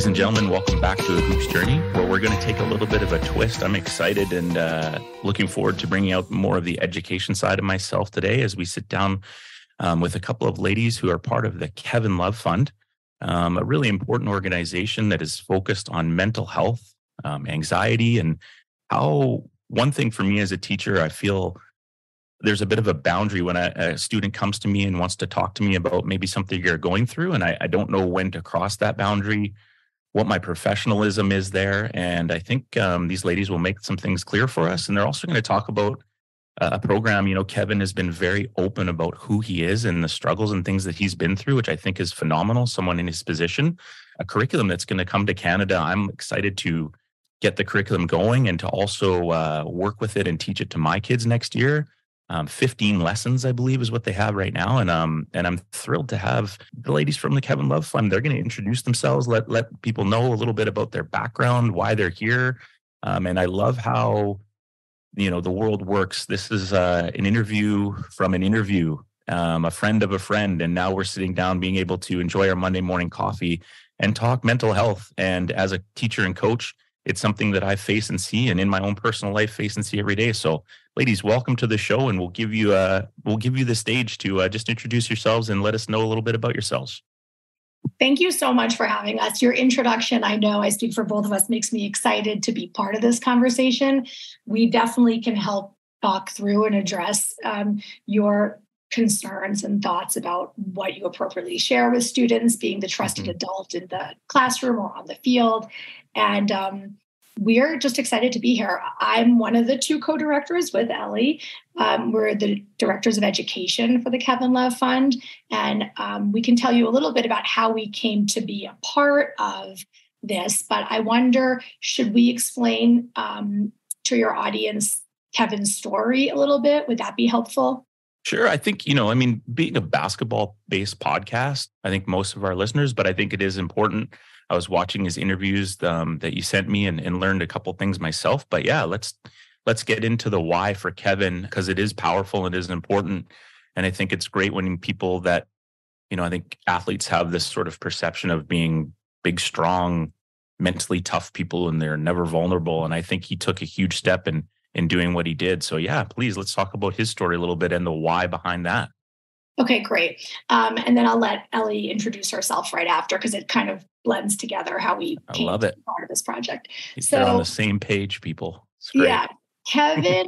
Ladies and gentlemen, welcome back to A Hoops Journey, where we're going to take a little bit of a twist. I'm excited and looking forward to bringing out more of the education side of myself today as we sit down with a couple of ladies who are part of the Kevin Love Fund, a really important organization that is focused on mental health, anxiety, and how one thing for me as a teacher, I feel there's a bit of a boundary when a student comes to me and wants to talk to me about maybe something you're going through, and I don't know when to cross that boundary, what my professionalism is there. And I think these ladies will make some things clear for us. And they're also going to talk about a program. You know, Kevin has been very open about who he is and the struggles and things that he's been through, which I think is phenomenal. Someone in his position, a curriculum that's going to come to Canada. I'm excited to get the curriculum going and to also work with it and teach it to my kids next year. 15 lessons, I believe, is what they have right now. And I'm thrilled to have the ladies from the Kevin Love Fund. They're going to introduce themselves, let people know a little bit about their background, why they're here. And I love how, you know, the world works. This is an interview from an interview, a friend of a friend. And now we're sitting down being able to enjoy our Monday morning coffee and talk mental health. And as a teacher and coach, it's something that I face and see, and in my own personal life, face and see every day. So, ladies, welcome to the show, and we'll give you the stage to just introduce yourselves and let us know a little bit about yourselves. Thank you so much for having us. Your introduction, I know I speak for both of us, makes me excited to be part of this conversation. We definitely can help talk through and address your concerns and thoughts about what you appropriately share with students, being the trusted adult in the classroom or on the field. And we're just excited to be here. I'm one of the two co-directors with Ellie. We're the directors of education for the Kevin Love Fund. And we can tell you a little bit about how we came to be a part of this. But I wonder, should we explain to your audience Kevin's story a little bit? Would that be helpful? Sure. I think, being a basketball-based podcast, I think most of our listeners, but I think it is important. I was watching his interviews that you sent me and learned a couple things myself. But yeah, let's get into the why for Kevin, because it is powerful and it is important. And I think it's great when people that, I think athletes have this sort of perception of being big, strong, mentally tough people, and they're never vulnerable. And I think he took a huge step in doing what he did. So yeah, please, let's talk about his story a little bit and the why behind that. Okay, great. And then I'll let Ellie introduce herself right after, because it kind of blends together how we came to be part of this project. So they're on the same page, people. It's great. Yeah. Kevin,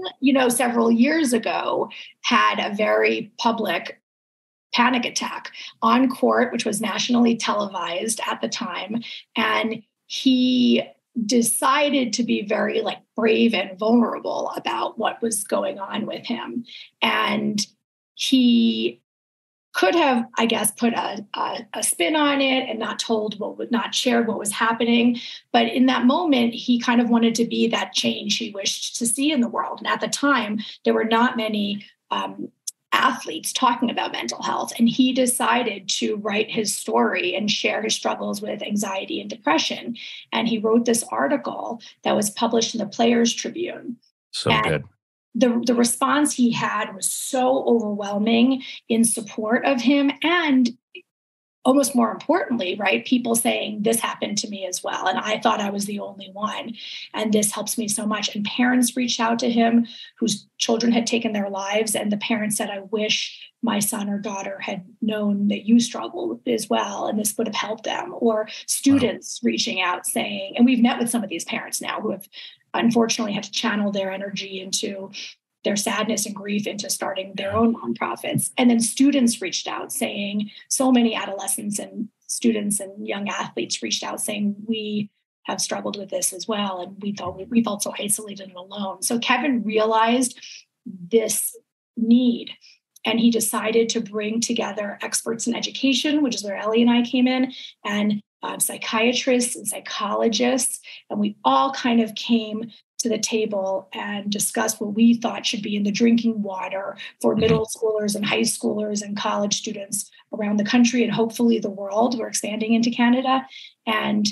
several years ago had a very public panic attack on court, which was nationally televised at the time. And he decided to be very brave and vulnerable about what was going on with him. And he could have, I guess, put a spin on it and not shared what was happening. But in that moment, he kind of wanted to be that change he wished to see in the world. And at the time, there were not many athletes talking about mental health. And he decided to write his story and share his struggles with anxiety and depression. And he wrote this article that was published in the Players Tribune. Good. The response he had was so overwhelming in support of him, and almost more importantly, right, people saying, this happened to me as well, and I thought I was the only one, and this helps me so much. And parents reached out to him whose children had taken their lives, and the parents said, I wish my son or daughter had known that you struggle as well, and this would have helped them. Or students reaching out saying, and we've met with some of these parents now who have unfortunately had to channel their energy into their sadness and grief into starting their own nonprofits. And then students reached out saying, so many adolescents and students and young athletes reached out saying, we have struggled with this as well. And we felt so isolated and alone. So Kevin realized this need, and he decided to bring together experts in education, which is where Ellie and I came in, and psychiatrists and psychologists. And we all kind of came to the table and discussed what we thought should be in the drinking water for middle schoolers and high schoolers and college students around the country and hopefully the world. We're expanding into Canada. And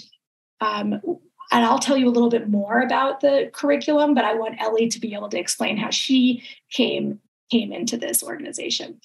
I'll tell you a little bit more about the curriculum, but I want Ellie to be able to explain how she came into this organization.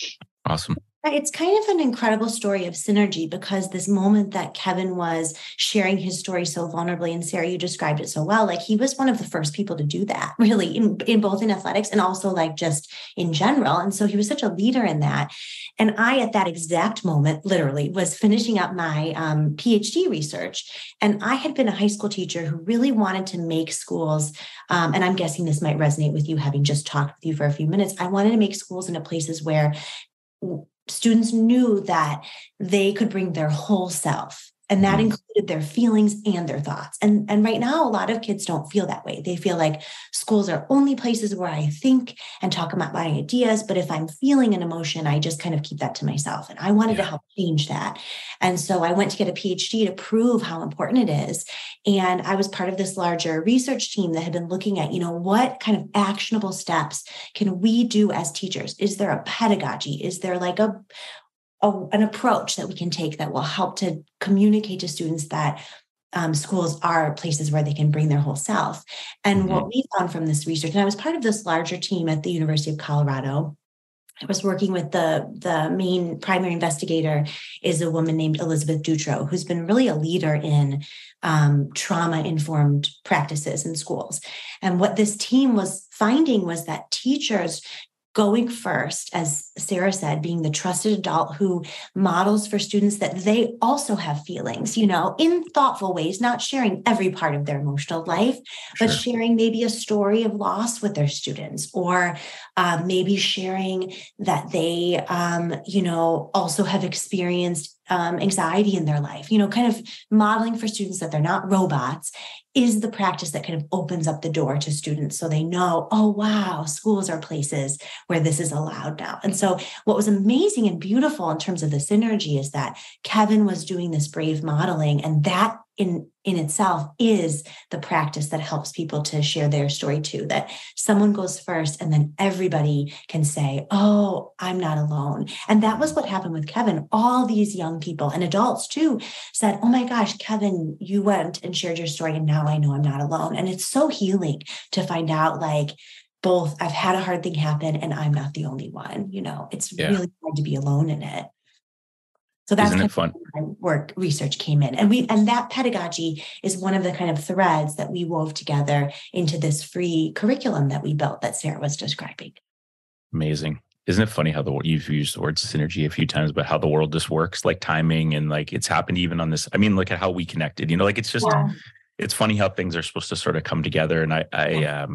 Awesome. It's kind of an incredible story of synergy, because this moment that Kevin was sharing his story so vulnerably, and Sara, you described it so well, like he was one of the first people to do that, really, in both in athletics and also like just in general. And so he was such a leader in that. And I, at that exact moment, literally was finishing up my PhD research. And I had been a high school teacher who really wanted to make schools, and I'm guessing this might resonate with you, having just talked with you for a few minutes. I wanted to make schools into places where students knew that they could bring their whole self. And that included their feelings and their thoughts. And right now, a lot of kids don't feel that way. They feel like schools are only places where I think and talk about my ideas. But if I'm feeling an emotion, I just kind of keep that to myself. And I wanted to help change that. And so I went to get a PhD to prove how important it is. And I was part of this larger research team that had been looking at, what kind of actionable steps can we do as teachers? Is there a pedagogy? Is there like an approach that we can take that will help to communicate to students that schools are places where they can bring their whole self? And what we found from this research, and I was part of this larger team at the University of Colorado. I was working with the main primary investigator is a woman named Elizabeth Dutro, who's been really a leader in trauma-informed practices in schools. And what this team was finding was that teachers going first, as Sara said, being the trusted adult who models for students that they also have feelings, in thoughtful ways, not sharing every part of their emotional life, but sharing maybe a story of loss with their students, or maybe sharing that they, also have experienced anxiety in their life, kind of modeling for students that they're not robots, is the practice that kind of opens up the door to students so they know, oh, wow, schools are places where this is allowed now. And so what was amazing and beautiful in terms of the synergy is that Kevin was doing this brave modeling, and that in itself is the practice that helps people to share their story too, that someone goes first and then everybody can say, oh, I'm not alone. And that was what happened with Kevin. All these young people and adults too said, oh my gosh, Kevin, you went and shared your story and now I know I'm not alone. And it's so healing to find out, like, both I've had a hard thing happen and I'm not the only one. It's really hard to be alone in it. So that's Isn't it fun? My work research came in, and that pedagogy is one of the kind of threads that we wove together into this free curriculum that we built that Sara was describing. Amazing. Isn't it funny how you've used the word synergy a few times, but how the world just works, like timing, and like it's happened even on this. I mean, look at how we connected, like it's just, it's funny how things are supposed to sort of come together. And I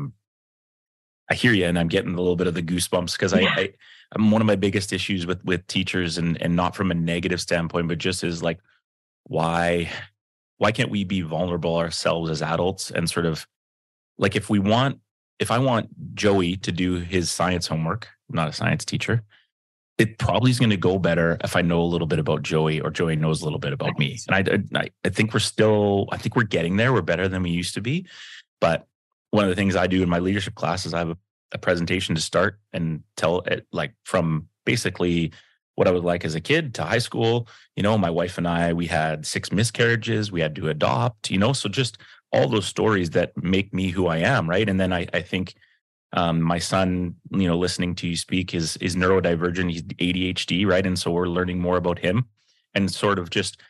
hear you, and I'm getting a little bit of the goosebumps because I'm one of my biggest issues with teachers, and not from a negative standpoint, but just is like, why can't we be vulnerable ourselves as adults and sort of like, if I want Joey to do his science homework, I'm not a science teacher, it probably is going to go better if I know a little bit about Joey, or Joey knows a little bit about me. And I think we're getting there. We're better than we used to be. But one of the things I do in my leadership classes, I have a presentation to start and tell it, like, from basically what I was like as a kid to high school. My wife and I, we had 6 miscarriages, we had to adopt, so just all those stories that make me who I am. Right. And then I think my son, listening to you speak is neurodivergent. He's ADHD. Right. And so we're learning more about him and sort of just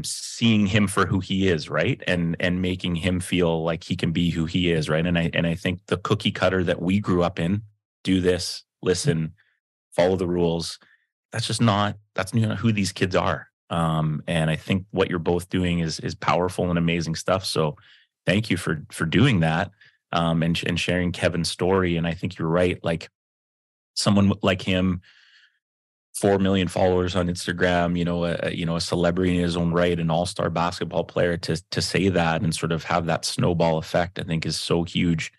seeing him for who he is, right, and making him feel like he can be who he is, right. And I think the cookie cutter that we grew up in, do this, listen, follow the rules, that's not who these kids are. And I think what you're both doing is powerful and amazing stuff. So thank you for doing that, and sharing Kevin's story. And I think you're right, like someone like him, 4 million followers on Instagram, a celebrity in his own right, an all-star basketball player, to say that and sort of have that snowball effect, I think is so huge.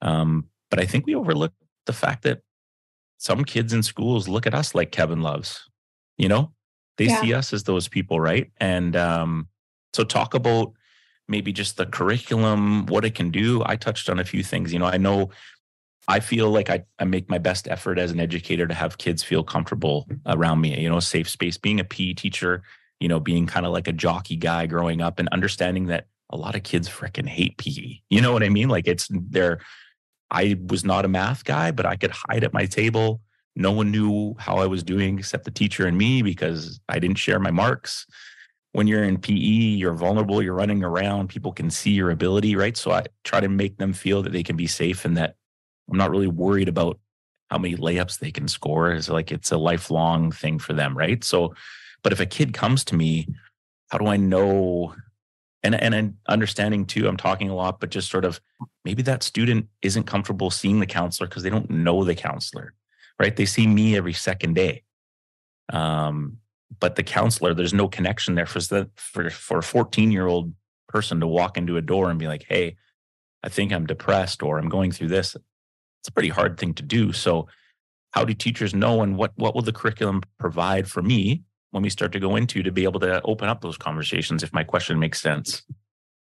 But I think we overlook the fact that some kids in schools look at us like Kevin loves, they see us as those people. Right. And so talk about maybe just the curriculum, what it can do. I touched on a few things. I feel like I make my best effort as an educator to have kids feel comfortable around me, a safe space, being a PE teacher, being kind of like a jockey guy growing up, and understanding that a lot of kids freaking hate PE. You know what I mean? Like I was not a math guy, but I could hide at my table, No one knew how I was doing except the teacher and me because I didn't share my marks. When you're in PE, you're vulnerable, you're running around, people can see your ability, right? So I try to make them feel that they can be safe and that I'm not really worried about how many layups they can score. It's like it's a lifelong thing for them, right? So, but if a kid comes to me, how do I know? And understanding too, I'm talking a lot, but just sort of maybe that student isn't comfortable seeing the counselor because they don't know the counselor, right? They see me every second day. But the counselor, there's no connection there for a 14-year-old person to walk into a door and be like, hey, I think I'm depressed or I'm going through this. It's a pretty hard thing to do. So how do teachers know, and what will the curriculum provide for me when we start to go into to be able to open up those conversations if my question makes sense?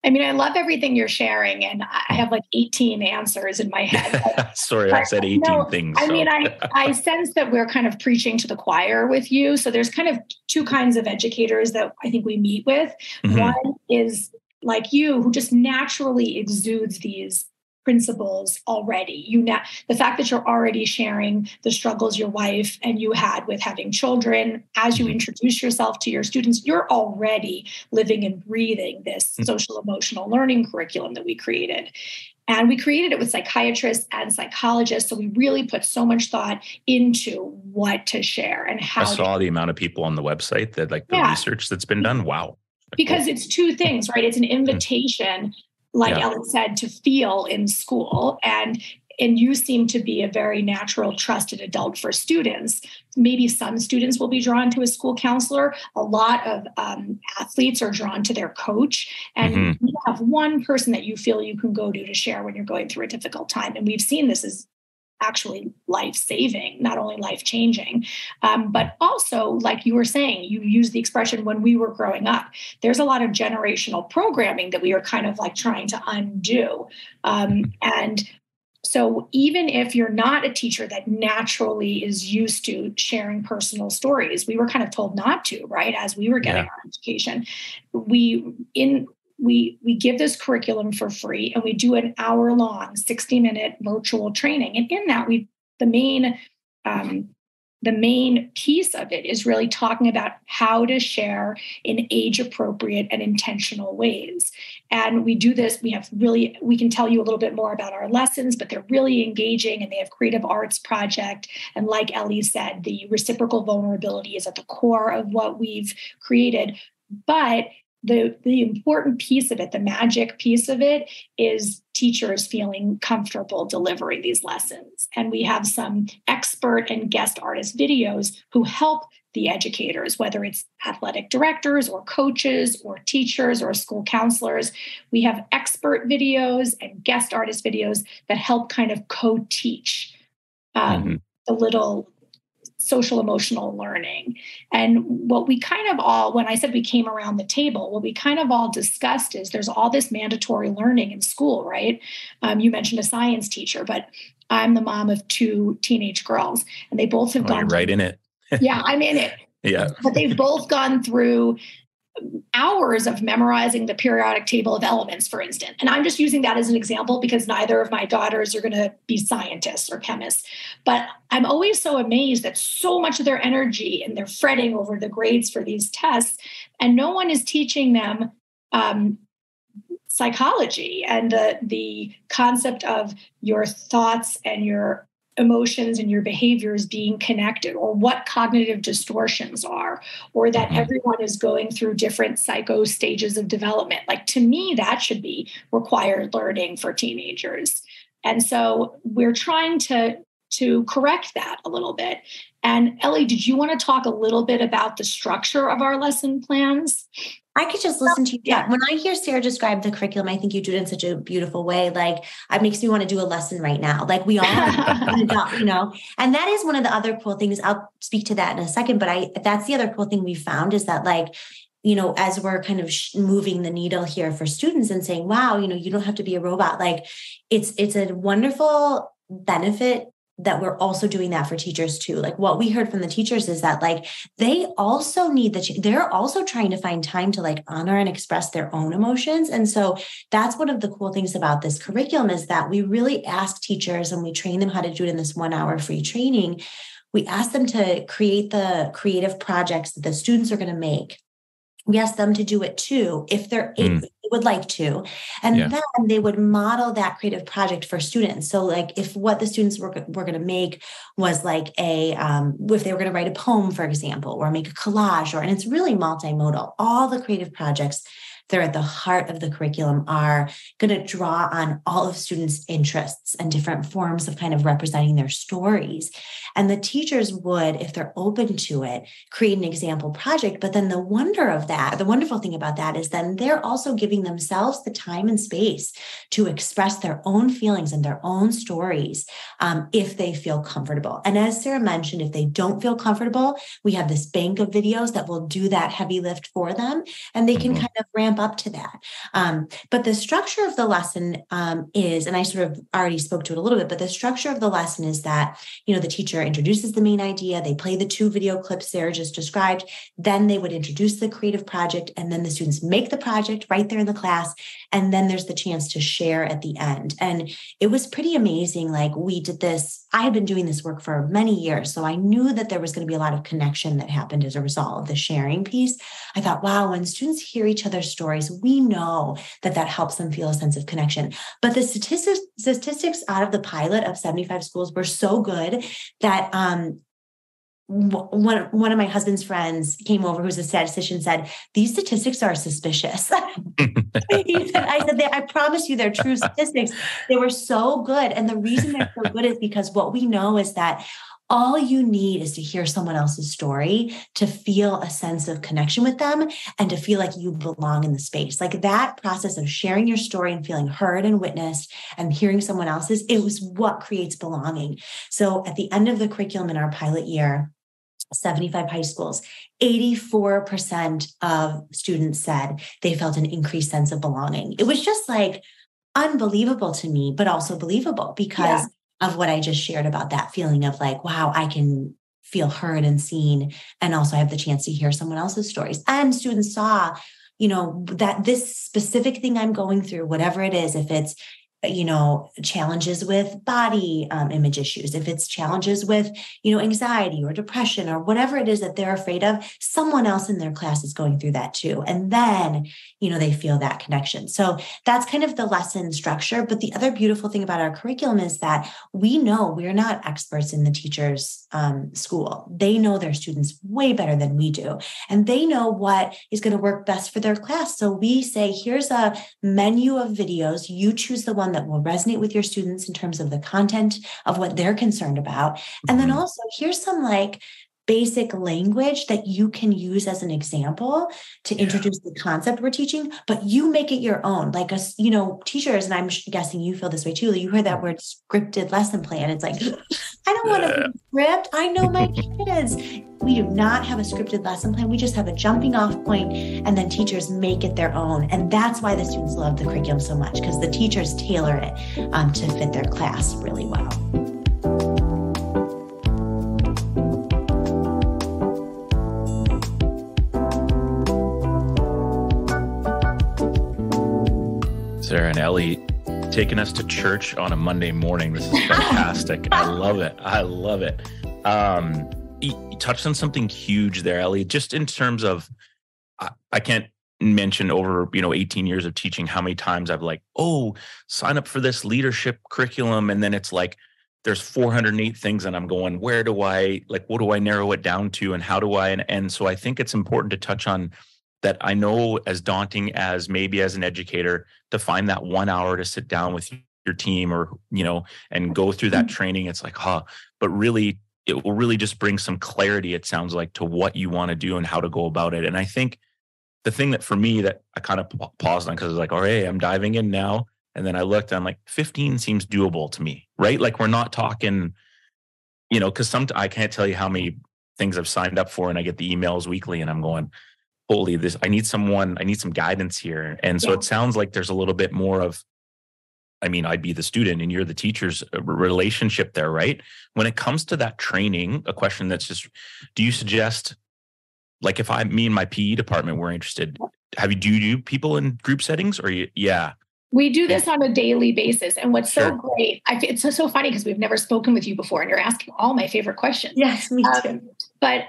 I mean, I love everything you're sharing, and I have like 18 answers in my head. Sorry, I said 18 things. I mean, I sense that we're kind of preaching to the choir with you. So there's kind of two kinds of educators that I think we meet with. Mm-hmm. One is like you, who just naturally exudes these principles already. The fact that you're already sharing the struggles your wife and you had with having children, as you introduce yourself to your students, you're already living and breathing this social emotional learning curriculum that we created. And we created it with psychiatrists and psychologists. So we really put so much thought into what to share and how. I saw the amount of people on the website that like the research that's been done. Wow. Because it's two things, right? It's an invitation, like Ellie said, to feel in school. And you seem to be a very natural, trusted adult for students. Maybe some students will be drawn to a school counselor. A lot of athletes are drawn to their coach. And you have one person that you feel you can go to share when you're going through a difficult time. And we've seen this as actually life-saving, not only life-changing, but also, like you were saying, you use the expression when we were growing up. There's a lot of generational programming that we are kind of like trying to undo. And so even if you're not a teacher that naturally is used to sharing personal stories, we were kind of told not to, right? As we were getting our education, we give this curriculum for free, and we do an hour-long, 60-minute virtual training. And in that, the main piece of it is really talking about how to share in age-appropriate and intentional ways. And we do this. We can tell you a little bit more about our lessons, but they're really engaging, and they have creative arts project. And like Ellie said, the reciprocal vulnerability is at the core of what we've created. But the important piece of it, the magic piece of it, is teachers feeling comfortable delivering these lessons. And we have some expert and guest artist videos who help the educators, whether it's athletic directors or coaches or teachers or school counselors. We have expert videos and guest artist videos that help kind of co-teach the little social emotional learning. And what we kind of all, when I said we came around the table, what we kind of all discussed is there's all this mandatory learning in school, right? You mentioned a science teacher, but I'm the mom of 2 teenage girls, and they both have gone you're right in it. Yeah, I'm in it. Yeah. But they've both gone through hours of memorizing the periodic table of elements, for instance. And I'm just using that as an example because neither of my daughters are going to be scientists or chemists. But I'm always so amazed that so much of their energy, and they're fretting over the grades for these tests, and no one is teaching them psychology and the concept of your thoughts and your emotions and your behaviors being connected, or what cognitive distortions are, or that everyone is going through different psycho stages of development. Like, to me, that should be required learning for teenagers. And so we're trying to correct that a little bit. And Ellie, did you want to talk a little bit about the structure of our lesson plans? I could just listen to you. Yeah. When I hear Sarah describe the curriculum, I think you do it in such a beautiful way. Like, it makes me want to do a lesson right now. Like, we all, and that is one of the other cool things. I'll speak to that in a second, but that's the other cool thing we found is that, like, as we're kind of moving the needle here for students and saying, wow, you don't have to be a robot. Like, it's a wonderful benefit that we're also doing that for teachers too. Like, what we heard from the teachers is that, like, they also need they're also trying to find time to, like, honor and express their own emotions. And so that's one of the cool things about this curriculum is that we really ask teachers, and we train them how to do it in this 1 hour free training. We ask them to create the creative projects that the students are going to make. We ask them to do it too, if they would like to. And then they would model that creative project for students. So like if what the students were going to make was like if they were going to write a poem, for example, or make a collage, and it's really multimodal, all the creative projects that are at the heart of the curriculum are going to draw on all of students' interests and different forms of kind of representing their stories. And the teachers would, if they're open to it, create an example project. But then the wonderful thing about that is then they're also giving themselves the time and space to express their own feelings and their own stories if they feel comfortable. And as Sara mentioned, if they don't feel comfortable, we have this bank of videos that will do that heavy lift for them, and they can kind of ramp up to that. But the structure of the lesson is, and I sort of already spoke to it a little bit, but the structure of the lesson is that, the teacher introduces the main idea, they play the 2 video clips Sara just described, then they would introduce the creative project, and then the students make the project right there in the class, and then there's the chance to share at the end. And it was pretty amazing. Like we did this, I had been doing this work for many years, so I knew that there was going to be a lot of connection that happened as a result of the sharing piece. I thought, wow, when students hear each other's stories, we know that helps them feel a sense of connection. But the statistics out of the pilot of 75 schools were so good that one of my husband's friends came over, who's a statistician, said, these statistics are suspicious. I said, I promise you they're true statistics. They were so good. And the reason they're so good is because what we know is that all you need is to hear someone else's story to feel a sense of connection with them and to feel like you belong in the space. Like that process of sharing your story and feeling heard and witnessed and hearing someone else's, it was what creates belonging. So at the end of the curriculum in our pilot year, 75 high schools, 84% of students said they felt an increased sense of belonging. It was just like unbelievable to me, but also believable because of what I just shared about that feeling of like, wow, I can feel heard and seen, and also have the chance to hear someone else's stories. And students saw, that this specific thing I'm going through, whatever it is, if it's challenges with body image issues, if it's challenges with, anxiety or depression or whatever it is that they're afraid of, someone else in their class is going through that too. And then, they feel that connection. So that's kind of the lesson structure. But the other beautiful thing about our curriculum is that we know we're not experts in the teacher's school. They know their students way better than we do. And they know what is going to work best for their class. So we say, here's a menu of videos. You choose the one that will resonate with your students in terms of the content of what they're concerned about. And then also here's some basic language that you can use as an example to introduce the concept we're teaching, but you make it your own. Like us, teachers, and I'm guessing you feel this way too. You heard that word scripted lesson plan. It's like, I don't want to be script. I know my kids. We do not have a scripted lesson plan. We just have a jumping off point, and then teachers make it their own. And that's why the students love the curriculum so much, because the teachers tailor it to fit their class really well. Sara and Ellie taking us to church on a Monday morning. This is fantastic. I love it. You touched on something huge there, Ellie, just in terms of, I can't mention over, 18 years of teaching how many times I've sign up for this leadership curriculum. And then it's like, there's 408 things and I'm going, what do I narrow it down to? And how do I, and so I think it's important to touch on that. I know as daunting as maybe as an educator to find that 1 hour to sit down with your team or, and go through that training, it's like, but really, it will really just bring some clarity, it sounds like, to what you want to do and how to go about it. And I think the thing that for me that I kind of paused on, because I was like, all right, I'm diving in now. And then I looked, I'm like, 15 seems doable to me, right? Like we're not talking, because I can't tell you how many things I've signed up for and I get the emails weekly and I'm going, holy, I need some guidance here. And so it sounds like there's a little bit more of, I'd be the student and you're the teacher's relationship there, right? When it comes to that training, a question that's just, do you suggest, like me and my PE department were interested, do you do people in group settings or yeah? We do this on a daily basis. And what's so great, it's so funny because we've never spoken with you before and you're asking all my favorite questions. Yes, me too. But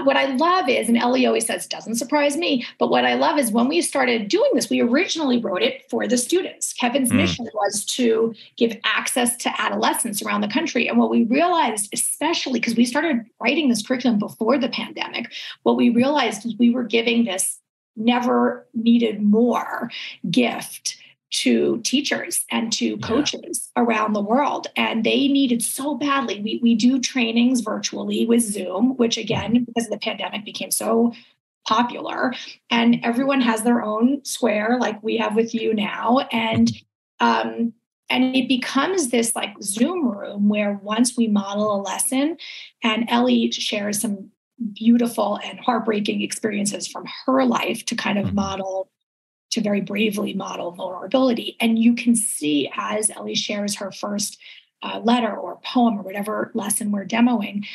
what I love is, and Ellie always says, doesn't surprise me, but what I love is when we started doing this, we originally wrote it for the students. Kevin's mission was to give access to adolescents around the country. And what we realized, especially because we started writing this curriculum before the pandemic, what we realized is we were giving this never needed more gift to teachers and to coaches around the world. And they needed so badly. We do trainings virtually with Zoom, which again, because of the pandemic became so popular, and everyone has their own square like we have with you now. And it becomes this like Zoom room where once we model a lesson, and Ellie shares some beautiful and heartbreaking experiences from her life to kind of to very bravely model vulnerability. And you can see as Ellie shares her first letter or poem or whatever lesson we're demoing,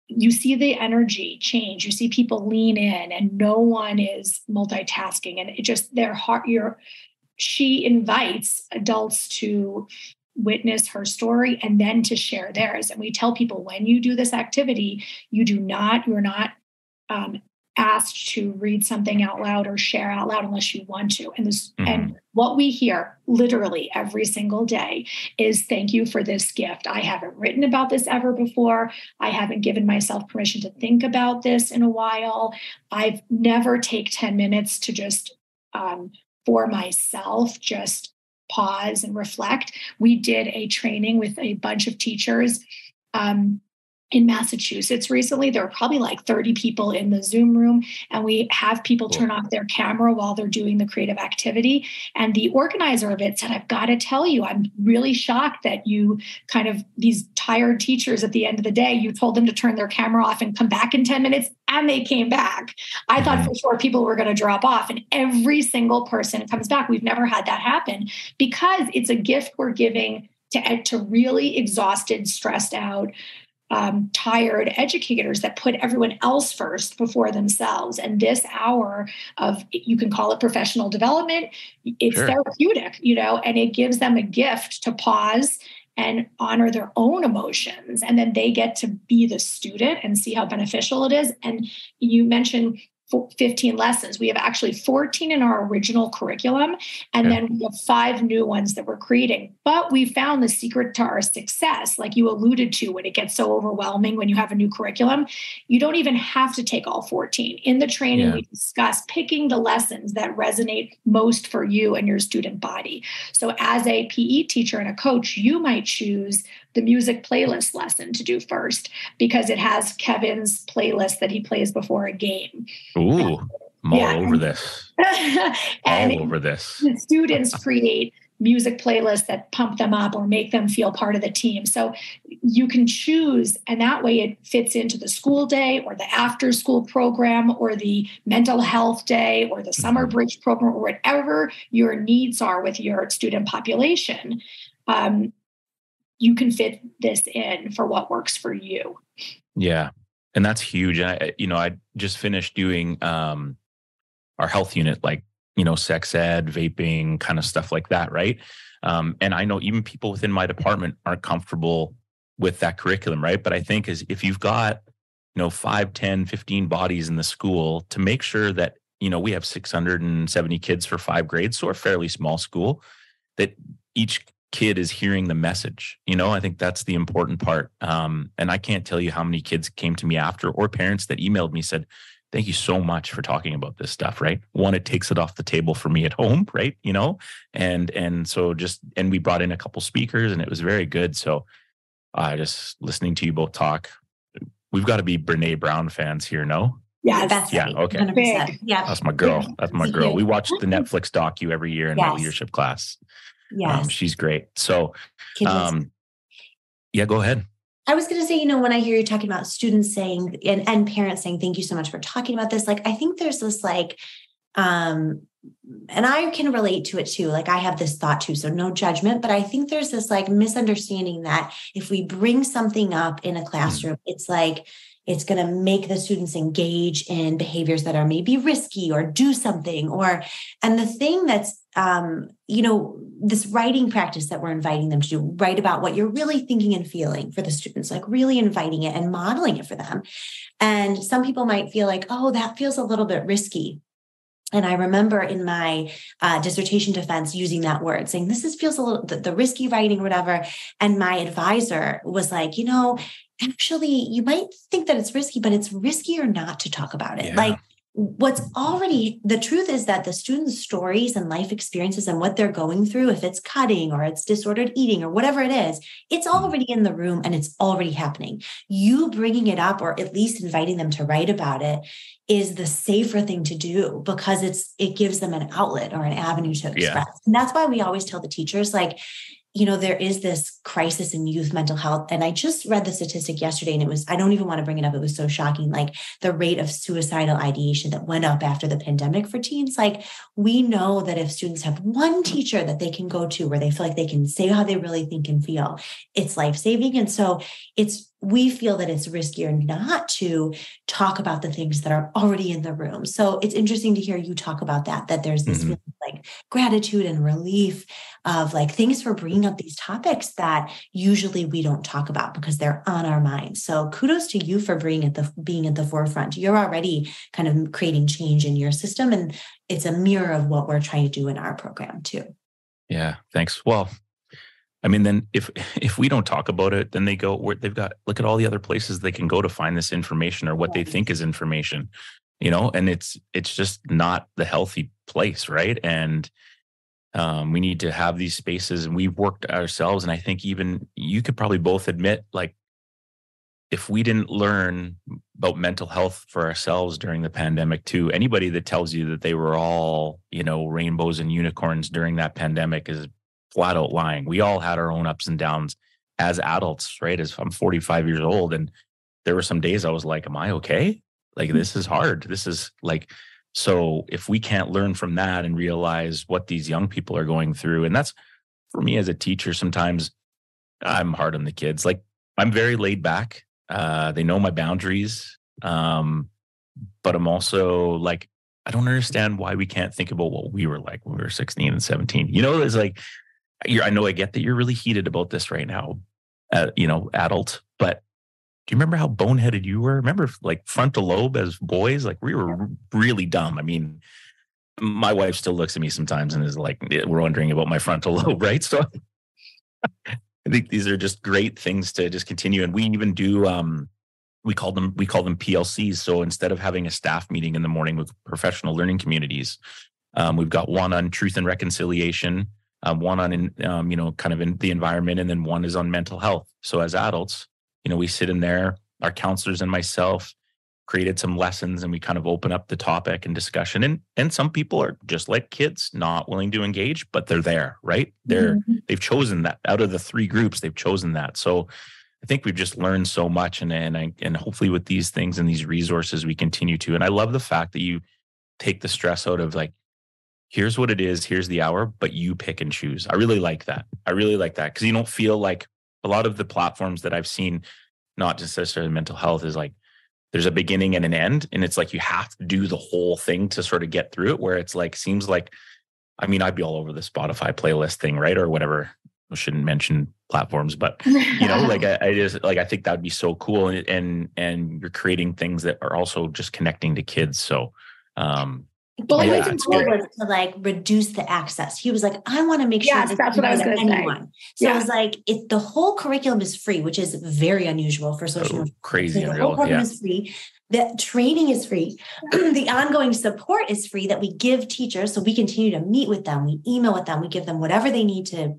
you see the energy change. You see people lean in and no one is multitasking. And it just, she invites adults to witness her story and then to share theirs. And we tell people when you do this activity, you're not asked to read something out loud or share out loud unless you want to. And and what we hear literally every single day is thank you for this gift. I haven't written about this ever before. I haven't given myself permission to think about this in a while. I've never take 10 minutes to just for myself, just pause and reflect. We did a training with a bunch of teachers in Massachusetts recently. There were probably like 30 people in the Zoom room, and we have people turn off their camera while they're doing the creative activity. And the organizer of it said, I've got to tell you, I'm really shocked that you kind of, these tired teachers at the end of the day, you told them to turn their camera off and come back in 10 minutes, and they came back. I thought for sure people were going to drop off, and every single person comes back. We've never had that happen because it's a gift we're giving to really exhausted, stressed out, tired educators that put everyone else first before themselves. And this hour of, you can call it professional development, it's therapeutic, and it gives them a gift to pause and honor their own emotions. And then they get to be the student and see how beneficial it is. And you mentioned 15 lessons. We have actually 14 in our original curriculum, and then we have 5 new ones that we're creating. But we found the secret to our success, like you alluded to, when it gets so overwhelming when you have a new curriculum, you don't even have to take all 14. In the training, we discuss picking the lessons that resonate most for you and your student body. So as a PE teacher and a coach, you might choose the music playlist lesson to do first because it has Kevin's playlist that he plays before a game. Ooh, I'm all over this. And all over this. The students create music playlists that pump them up or make them feel part of the team. So you can choose, and that way it fits into the school day or the after school program or the mental health day or the summer bridge program or whatever your needs are with your student population. You can fit this in for what works for you. Yeah. And that's huge. And I just finished doing our health unit, like, sex ed, vaping, kind of stuff like that. Right. And I know even people within my department aren't comfortable with that curriculum. Right. But I think if you've got, 5, 10, 15 bodies in the school, to make sure that, we have 670 kids for 5 grades. So a fairly small school, that each kid is hearing the message. I think that's the important part. And I can't tell you how many kids came to me after, or parents that emailed me, said, thank you so much for talking about this stuff. Right. One, it takes it off the table for me at home. Right. And so we brought in a couple speakers and it was very good. So just listening to you both talk, we've got to be Brene Brown fans here. No? Yeah, that's right. Okay. 100%. Yeah. That's my girl. That's my girl. We watch the Netflix docu every year in my leadership class. Yes. She's great. So, yeah, go ahead. I was going to say, when I hear you talking about students saying and parents saying, thank you so much for talking about this. Like, I think there's this and I can relate to it too. Like I have this thought too, so no judgment, but I think there's this misunderstanding that if we bring something up in a classroom, it's going to make the students engage in behaviors that are maybe risky or do something and the thing that's this writing practice that we're inviting them to do, write about what you're really thinking and feeling for the students, like really inviting it and modeling it for them. And some people might feel like, oh, that feels a little bit risky. And I remember in my dissertation defense using that word, saying this feels a little the risky writing or whatever. And my advisor was like, actually, you might think that it's risky, but it's riskier not to talk about it. Yeah. The truth is that the students' stories and life experiences and what they're going through, if it's cutting or it's disordered eating or whatever it is, it's already in the room and it's already happening. You bringing it up or at least inviting them to write about it is the safer thing to do because it gives them an outlet or an avenue to express. And that's why we always tell the teachers, like, there is this crisis in youth mental health. And I just read the statistic yesterday and I don't even want to bring it up. It was so shocking. Like the rate of suicidal ideation that went up after the pandemic for teens. Like we know that if students have one teacher that they can go to where they feel like they can say how they really think and feel, it's life-saving. And so we feel that it's riskier not to talk about the things that are already in the room. So it's interesting to hear you talk about that there's this feeling of like gratitude and relief of like, thanks for bringing up these topics that usually we don't talk about because they're on our minds. So kudos to you for being at the forefront. You're already kind of creating change in your system. And it's a mirror of what we're trying to do in our program too. Yeah, thanks. Well, I mean, then if we don't talk about it, then they've got, look at all the other places they can go to find this information or what they think is information, and it's just not the healthy place. Right. And we need to have these spaces and we've worked ourselves. And I think even you could probably both admit, like, if we didn't learn about mental health for ourselves during the pandemic too, anybody that tells you that they were all, rainbows and unicorns during that pandemic is flat out lying. We all had our own ups and downs as adults, right? As I'm 45 years old, and there were some days I was like, am I okay? Like, this is hard. This is like, so if we can't learn from that and realize what these young people are going through, and that's for me as a teacher, sometimes I'm hard on the kids. Like I'm very laid back. They know my boundaries. But I'm also like, I don't understand why we can't think about what we were like when we were 16 and 17. It's like, I know I get that you're really heated about this right now, adult, but do you remember how boneheaded you were? Remember like frontal lobe as boys? Like we were really dumb. I mean, my wife still looks at me sometimes and is like, we're wondering about my frontal lobe, right? So I think these are just great things to just continue. And we even do, we call them PLCs. So instead of having a staff meeting in the morning with professional learning communities, we've got one on truth and reconciliation, one on, kind of in the environment, and then one is on mental health. So as adults, we sit in there, our counselors and myself created some lessons and we kind of open up the topic and discussion. And some people are just like kids, not willing to engage, but they're there, right? They've chosen that out of the three groups, they've chosen that. So I think we've just learned so much and hopefully with these things and these resources, we continue to. And I love the fact that you take the stress out of like, here's what it is, here's the hour, but you pick and choose. I really like that. Because you don't feel like a lot of the platforms that I've seen, not just necessarily mental health, is like there's a beginning and an end. And it's like you have to do the whole thing to sort of get through it, where it's like, seems like, I mean, I'd be all over the Spotify playlist thing, right? Or whatever. I shouldn't mention platforms, but like I just like, I think that'd be so cool. And you're creating things that are also just connecting to kids. So, well, I think the goal was to like reduce the access. He was like, I want to make sure that's what I was going to say. So it was like, the whole curriculum is free, which is very unusual for social. Crazy. The whole program is free. The training is free. The ongoing support is free that we give teachers. So we continue to meet with them. We email with them. We give them whatever they need to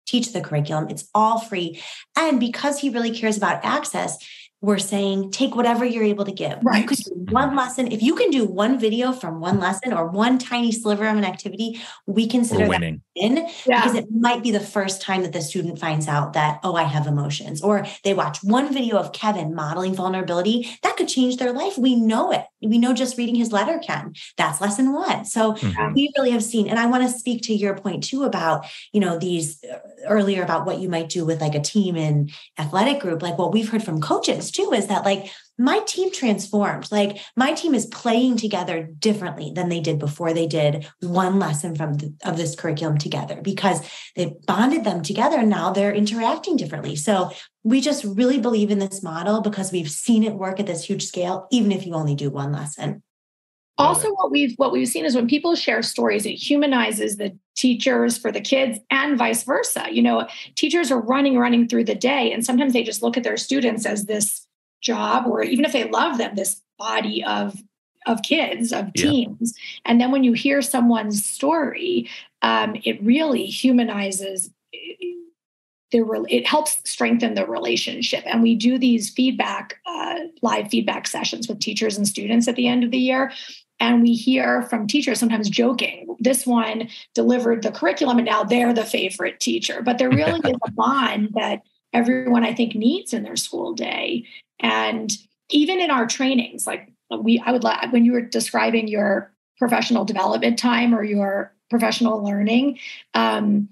teach the curriculum. It's all free. And because he really cares about access, we're saying, take whatever you're able to give. Right. You could do one lesson. If you can do one video from one lesson or one tiny sliver of an activity, we consider that win because it might be the first time that the student finds out that, oh, I have emotions, or they watch one video of Kevin modeling vulnerability. That could change their life. We know it. We know just reading his letter can. That's lesson one. So we really have seen, and I want to speak to your point too about, these earlier about what you might do with like a team in athletic group, like what we've heard from coaches too, is that like my team transformed. Like my team is playing together differently than they did before they did one lesson of this curriculum together, because they bonded them together. And now they're interacting differently. So we just really believe in this model because we've seen it work at this huge scale, even if you only do one lesson. Also, what we've seen is when people share stories, it humanizes the teachers for the kids and vice versa. You know, teachers are running through the day, and sometimes they just look at their students as this job, or even if they love them, this body of kids, of teams. And then when you hear someone's story, it really humanizes. It helps strengthen the relationship. And we do these live feedback sessions with teachers and students at the end of the year. And we hear from teachers sometimes joking, this one delivered the curriculum and now they're the favorite teacher. But there really is a bond that everyone, I think, needs in their school day. And even in our trainings, like when you were describing your professional development time or your professional learning, I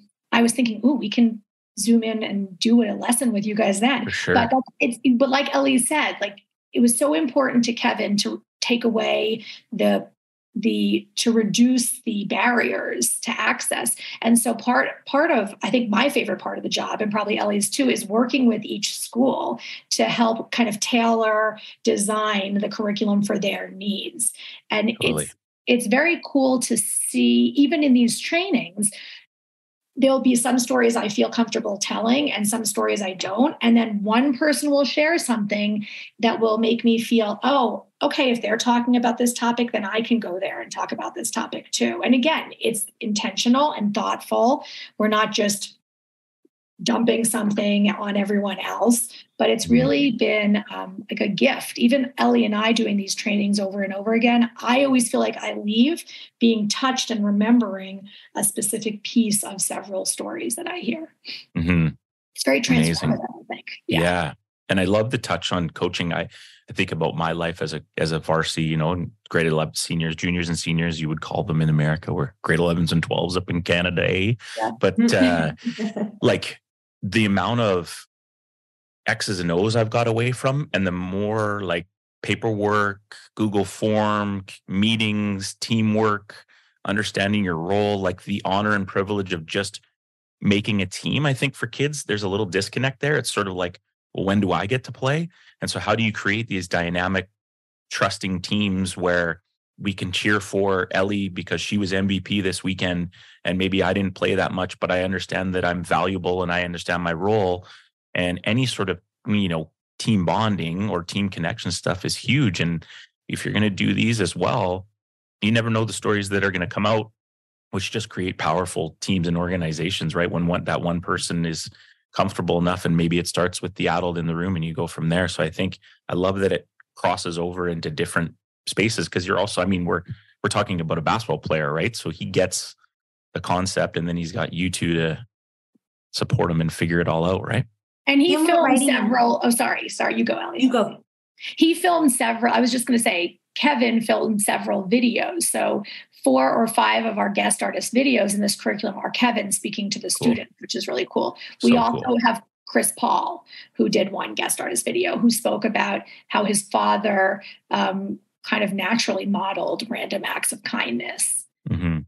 was thinking, we can Zoom in and do a lesson with you guys then. For sure. But like Ellie said, like it was so important to Kevin to take away to reduce the barriers to access. And so part of, I think my favorite part of the job, and probably Ellie's too, is working with each school to help kind of tailor, design the curriculum for their needs. And Totally. it's very cool to see, even in these trainings, there'll be some stories I feel comfortable telling and some stories I don't. And then one person will share something that will make me feel, oh, okay, if they're talking about this topic, then I can go there and talk about this topic too. And again, it's intentional and thoughtful. We're not just dumping something on everyone else, but it's really been like a gift. Even Ellie and I doing these trainings over and over again, I always feel like I leave being touched and remembering a specific piece of several stories that I hear. Mm-hmm. It's very transformative, I think. Yeah. And I love the touch on coaching. I think about my life as a varsity, and grade 11 seniors, juniors and seniors, you would call them in America. We're grade 11s and 12s up in Canada, eh? Yeah. But like the amount of X's and O's I've got away from, and the more like paperwork, Google form, meetings, teamwork, understanding your role, like the honor and privilege of just making a team. I think for kids, there's a little disconnect there. It's sort of like, well, when do I get to play? And so how do you create these dynamic, trusting teams where we can cheer for Ellie because she was MVP this weekend and maybe I didn't play that much, but I understand that I'm valuable and I understand my role. And any sort of, team bonding or team connection stuff is huge. And if you're going to do these as well, you never know the stories that are going to come out, which just create powerful teams and organizations, right? When that one person is comfortable enough, and maybe it starts with the adult in the room and you go from there. So I love that it crosses over into different spaces, because you're also, we're talking about a basketball player, right? So he gets the concept, and then he's got you two to support him and figure it all out, right? And he filmed several. Oh, sorry, you go, Ellie. You go. He filmed several. I was just going to say, Kevin filmed several videos. So 4 or 5 of our guest artist videos in this curriculum are Kevin speaking to the student, which is really cool. We also have Chris Paul, who did one guest artist video, who spoke about how his father kind of naturally modeled random acts of kindness. Mm-hmm.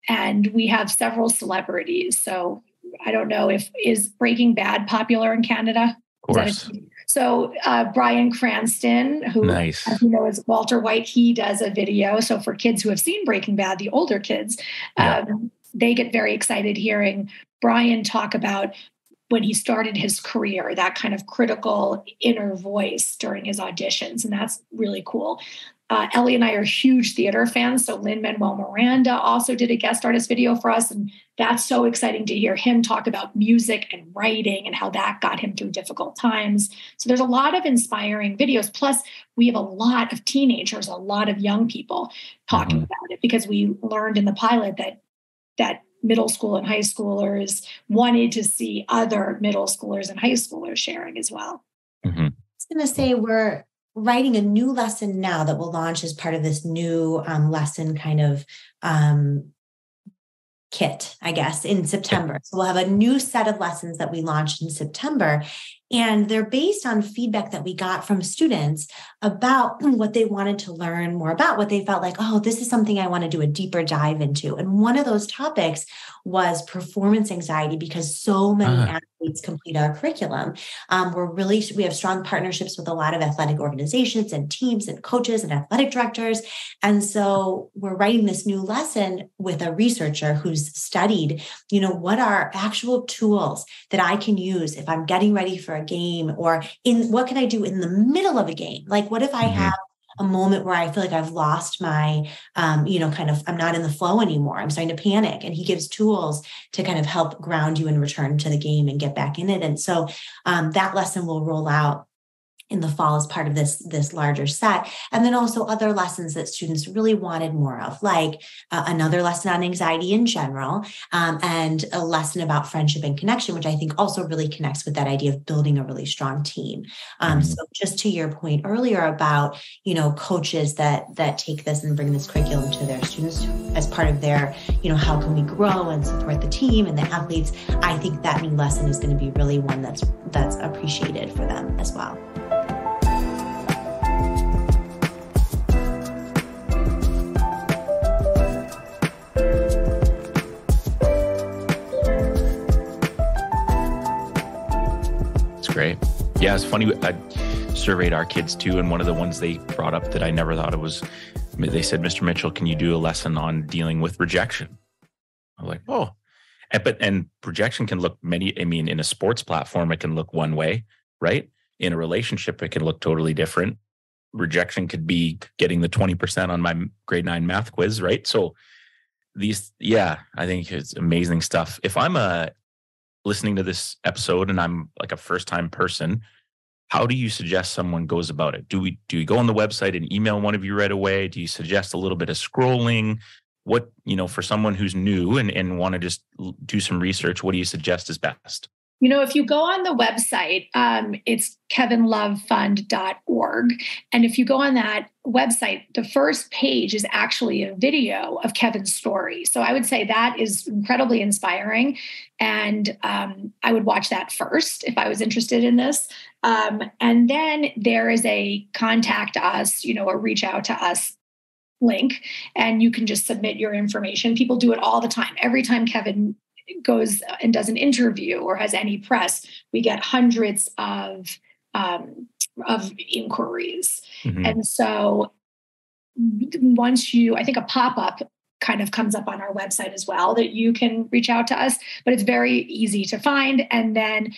And we have several celebrities. So I don't know is Breaking Bad popular in Canada? Of course. So Bryan Cranston, who, as you know, is Walter White, he does a video. So for kids who have seen Breaking Bad, the older kids, they get very excited hearing Bryan talk about when he started his career, that kind of critical inner voice during his auditions. And that's really cool. Ellie and I are huge theater fans. So Lin-Manuel Miranda also did a guest artist video for us. And that's so exciting to hear him talk about music and writing and how that got him through difficult times. So there's a lot of inspiring videos. Plus, we have a lot of teenagers, a lot of young people talking about it, because we learned in the pilot that middle school and high schoolers wanted to see other middle schoolers and high schoolers sharing as well. Mm-hmm. I was going to say, we're writing a new lesson now that will launch as part of this new lesson kind of kit, I guess, in September. So we'll have a new set of lessons that we launched in September. And they're based on feedback that we got from students about what they wanted to learn more about, what they felt like, oh, this is something I want to do a deeper dive into. And one of those topics was performance anxiety, because so many athletes complete our curriculum. We have strong partnerships with a lot of athletic organizations and teams and coaches and athletic directors. And so we're writing this new lesson with a researcher who's studied, what are actual tools that I can use if I'm getting ready for a game, or what can I do in the middle of a game? Like, what if I have a moment where I feel like I've lost my, I'm not in the flow anymore. I'm starting to panic. And he gives tools to kind of help ground you and return to the game and get back in it. And so that lesson will roll out in the fall as part of this larger set. And then also other lessons that students really wanted more of, like another lesson on anxiety in general, and a lesson about friendship and connection, which I think also really connects with that idea of building a really strong team. So just to your point earlier about, coaches that take this and bring this curriculum to their students as part of their, how can we grow and support the team and the athletes, I think that new lesson is going to be really one that's appreciated for them as well. Great. Yeah, it's funny. I surveyed our kids too, and one of the ones they brought up that I never thought it was, they said, Mr. Mitchell, can you do a lesson on dealing with rejection? I'm like, oh, and rejection can look in a sports platform, it can look one way, right? In a relationship, it can look totally different. Rejection could be getting the 20% on my grade 9 math quiz, right? So I think it's amazing stuff. If I'm listening to this episode and I'm like a first-time person, how do you suggest someone goes about it? Do you go on the website and email one of you right away? Do you suggest a little bit of scrolling? What, for someone who's new and want to just do some research, what do you suggest is best? If you go on the website, it's kevinlovefund.org. And if you go on that website, the first page is actually a video of Kevin's story. So I would say that is incredibly inspiring. And I would watch that first if I was interested in this. And then there is a contact us, or reach out to us link, and you can just submit your information. People do it all the time. Every time Kevin goes and does an interview or has any press, we get hundreds of inquiries. And so I think a pop-up kind of comes up on our website as well that you can reach out to us, but it's very easy to find. And then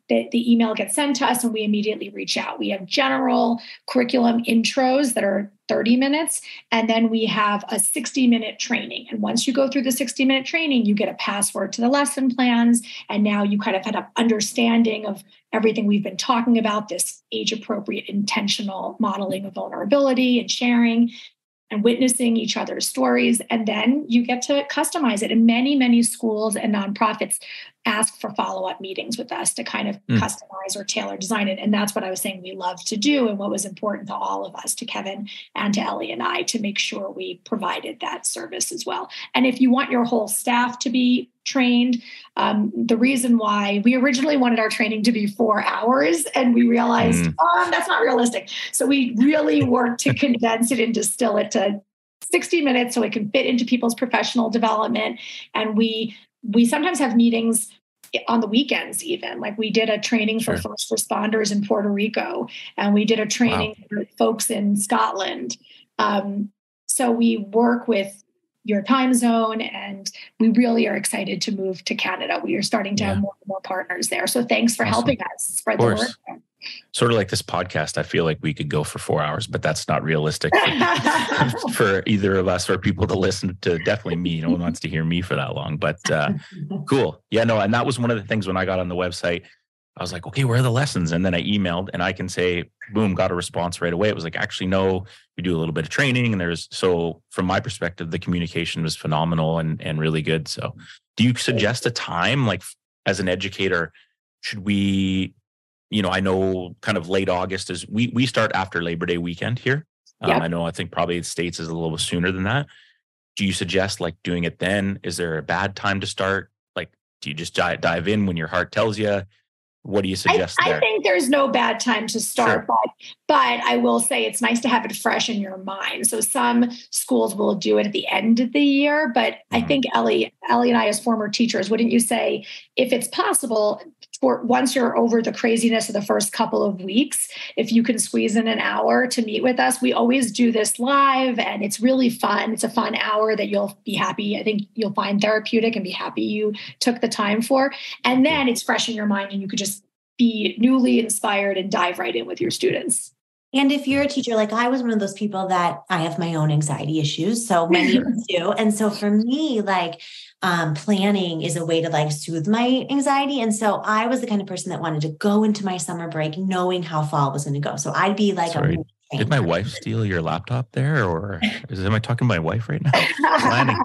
the email gets sent to us and we immediately reach out. We have general curriculum intros that are 30 minutes. And then we have a 60-minute training. And once you go through the 60-minute training, you get a password to the lesson plans. And now you kind of have an understanding of everything we've been talking about, this age-appropriate, intentional modeling of vulnerability and sharing and witnessing each other's stories. And then you get to customize it. And many, many schools and nonprofits ask for follow-up meetings with us to kind of customize or tailor design it. And that's what I was saying we love to do and what was important to all of us, to Kevin and to Ellie and I, to make sure we provided that service as well. And if you want your whole staff to be trained, the reason why we originally wanted our training to be 4 hours and we realized, that's not realistic. So we really worked to condense it and distill it to 60 minutes so it can fit into people's professional development. And we sometimes have meetings on the weekends, even. Like we did a training for first responders in Puerto Rico, and we did a training for folks in Scotland. So we work with your time zone, and we really are excited to move to Canada. We are starting to have more and more partners there. So thanks for helping us spread the word. Sort of like this podcast, I feel like we could go for 4 hours, but that's not realistic for either of us or people to listen to. Definitely me. No one wants to hear me for that long, but cool. Yeah, no. And that was one of the things when I got on the website, I was like, okay, where are the lessons? And then I emailed and I can say, boom, got a response right away. It was like, actually, no, we do a little bit of training. And so from my perspective, the communication was phenomenal and really good. So do you suggest a time, like as an educator, should we, I know kind of late August is we start after Labor Day weekend here. I think probably the States is a little sooner than that. do you suggest like doing it then? Is there a bad time to start? Like, do you just dive in when your heart tells you? What do you suggest there? I think there's no bad time to start, Sure. but I will say it's nice to have it fresh in your mind. So some schools will do it at the end of the year, but I think Ellie and I, as former teachers, wouldn't you say, if it's possible, for once you're over the craziness of the first couple of weeks, if you can squeeze in an hour to meet with us? We always do this live, and it's really fun. It's a fun hour that you'll be happy. I think you'll find therapeutic and be happy you took the time for. And then it's fresh in your mind, and you could just be newly inspired and dive right in with your students. And if you're a teacher, like I was one of those people that I have my own anxiety issues. So many of us do. And so for me, like planning is a way to like soothe my anxiety. And so I was the kind of person that wanted to go into my summer break knowing how fall was going to go. So I'd be like, did my wife steal your laptop there, or am I talking to my wife right now? Planning.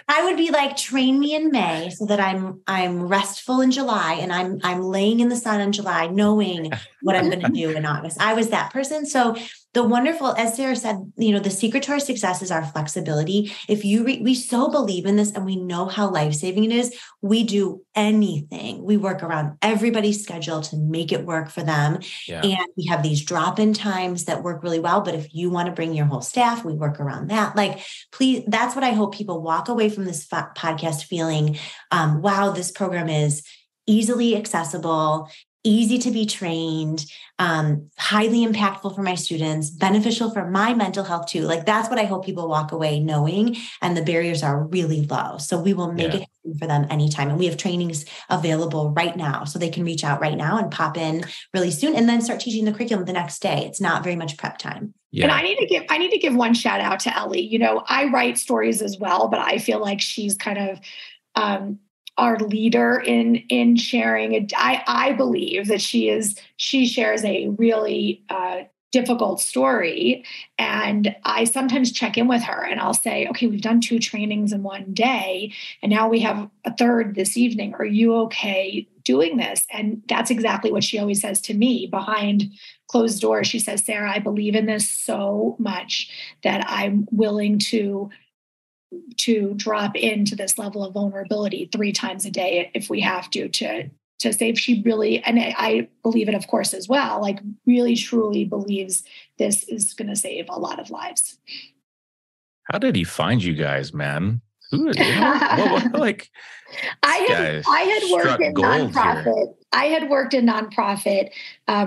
I would be like, train me in May so that I'm restful in July, and I'm laying in the sun in July, knowing what I'm going to do in August. I was that person. So the wonderful, as Sara said, the secret to our success is our flexibility. If we so believe in this and we know how life-saving it is, we do anything. We work around everybody's schedule to make it work for them. Yeah. And we have these drop-in times that work really well. But if you want to bring your whole staff, we work around that. Like, please, that's what I hope people walk away from this podcast feeling. Wow, this program is easily accessible, easy to be trained, highly impactful for my students, beneficial for my mental health too. Like, that's what I hope people walk away knowing. And the barriers are really low. So we will make it happen for them anytime. And we have trainings available right now. So they can reach out right now and pop in really soon and then start teaching the curriculum the next day. It's not very much prep time. Yeah. And I need to give one shout out to Ellie. I write stories as well, but I feel like she's kind of, our leader in sharing it. I believe that she shares a really difficult story. And I sometimes check in with her and I'll say, okay, we've done 2 trainings in one day, and now we have a third this evening. Are you okay doing this? And that's exactly what she always says to me behind closed doors. She says, Sara, I believe in this so much that I'm willing to drop into this level of vulnerability 3 times a day if we have to save. She really, and I believe it, of course, as well, like really truly believes this is going to save a lot of lives. How did he find you guys, man? Like, I had worked in nonprofit. I had worked in nonprofit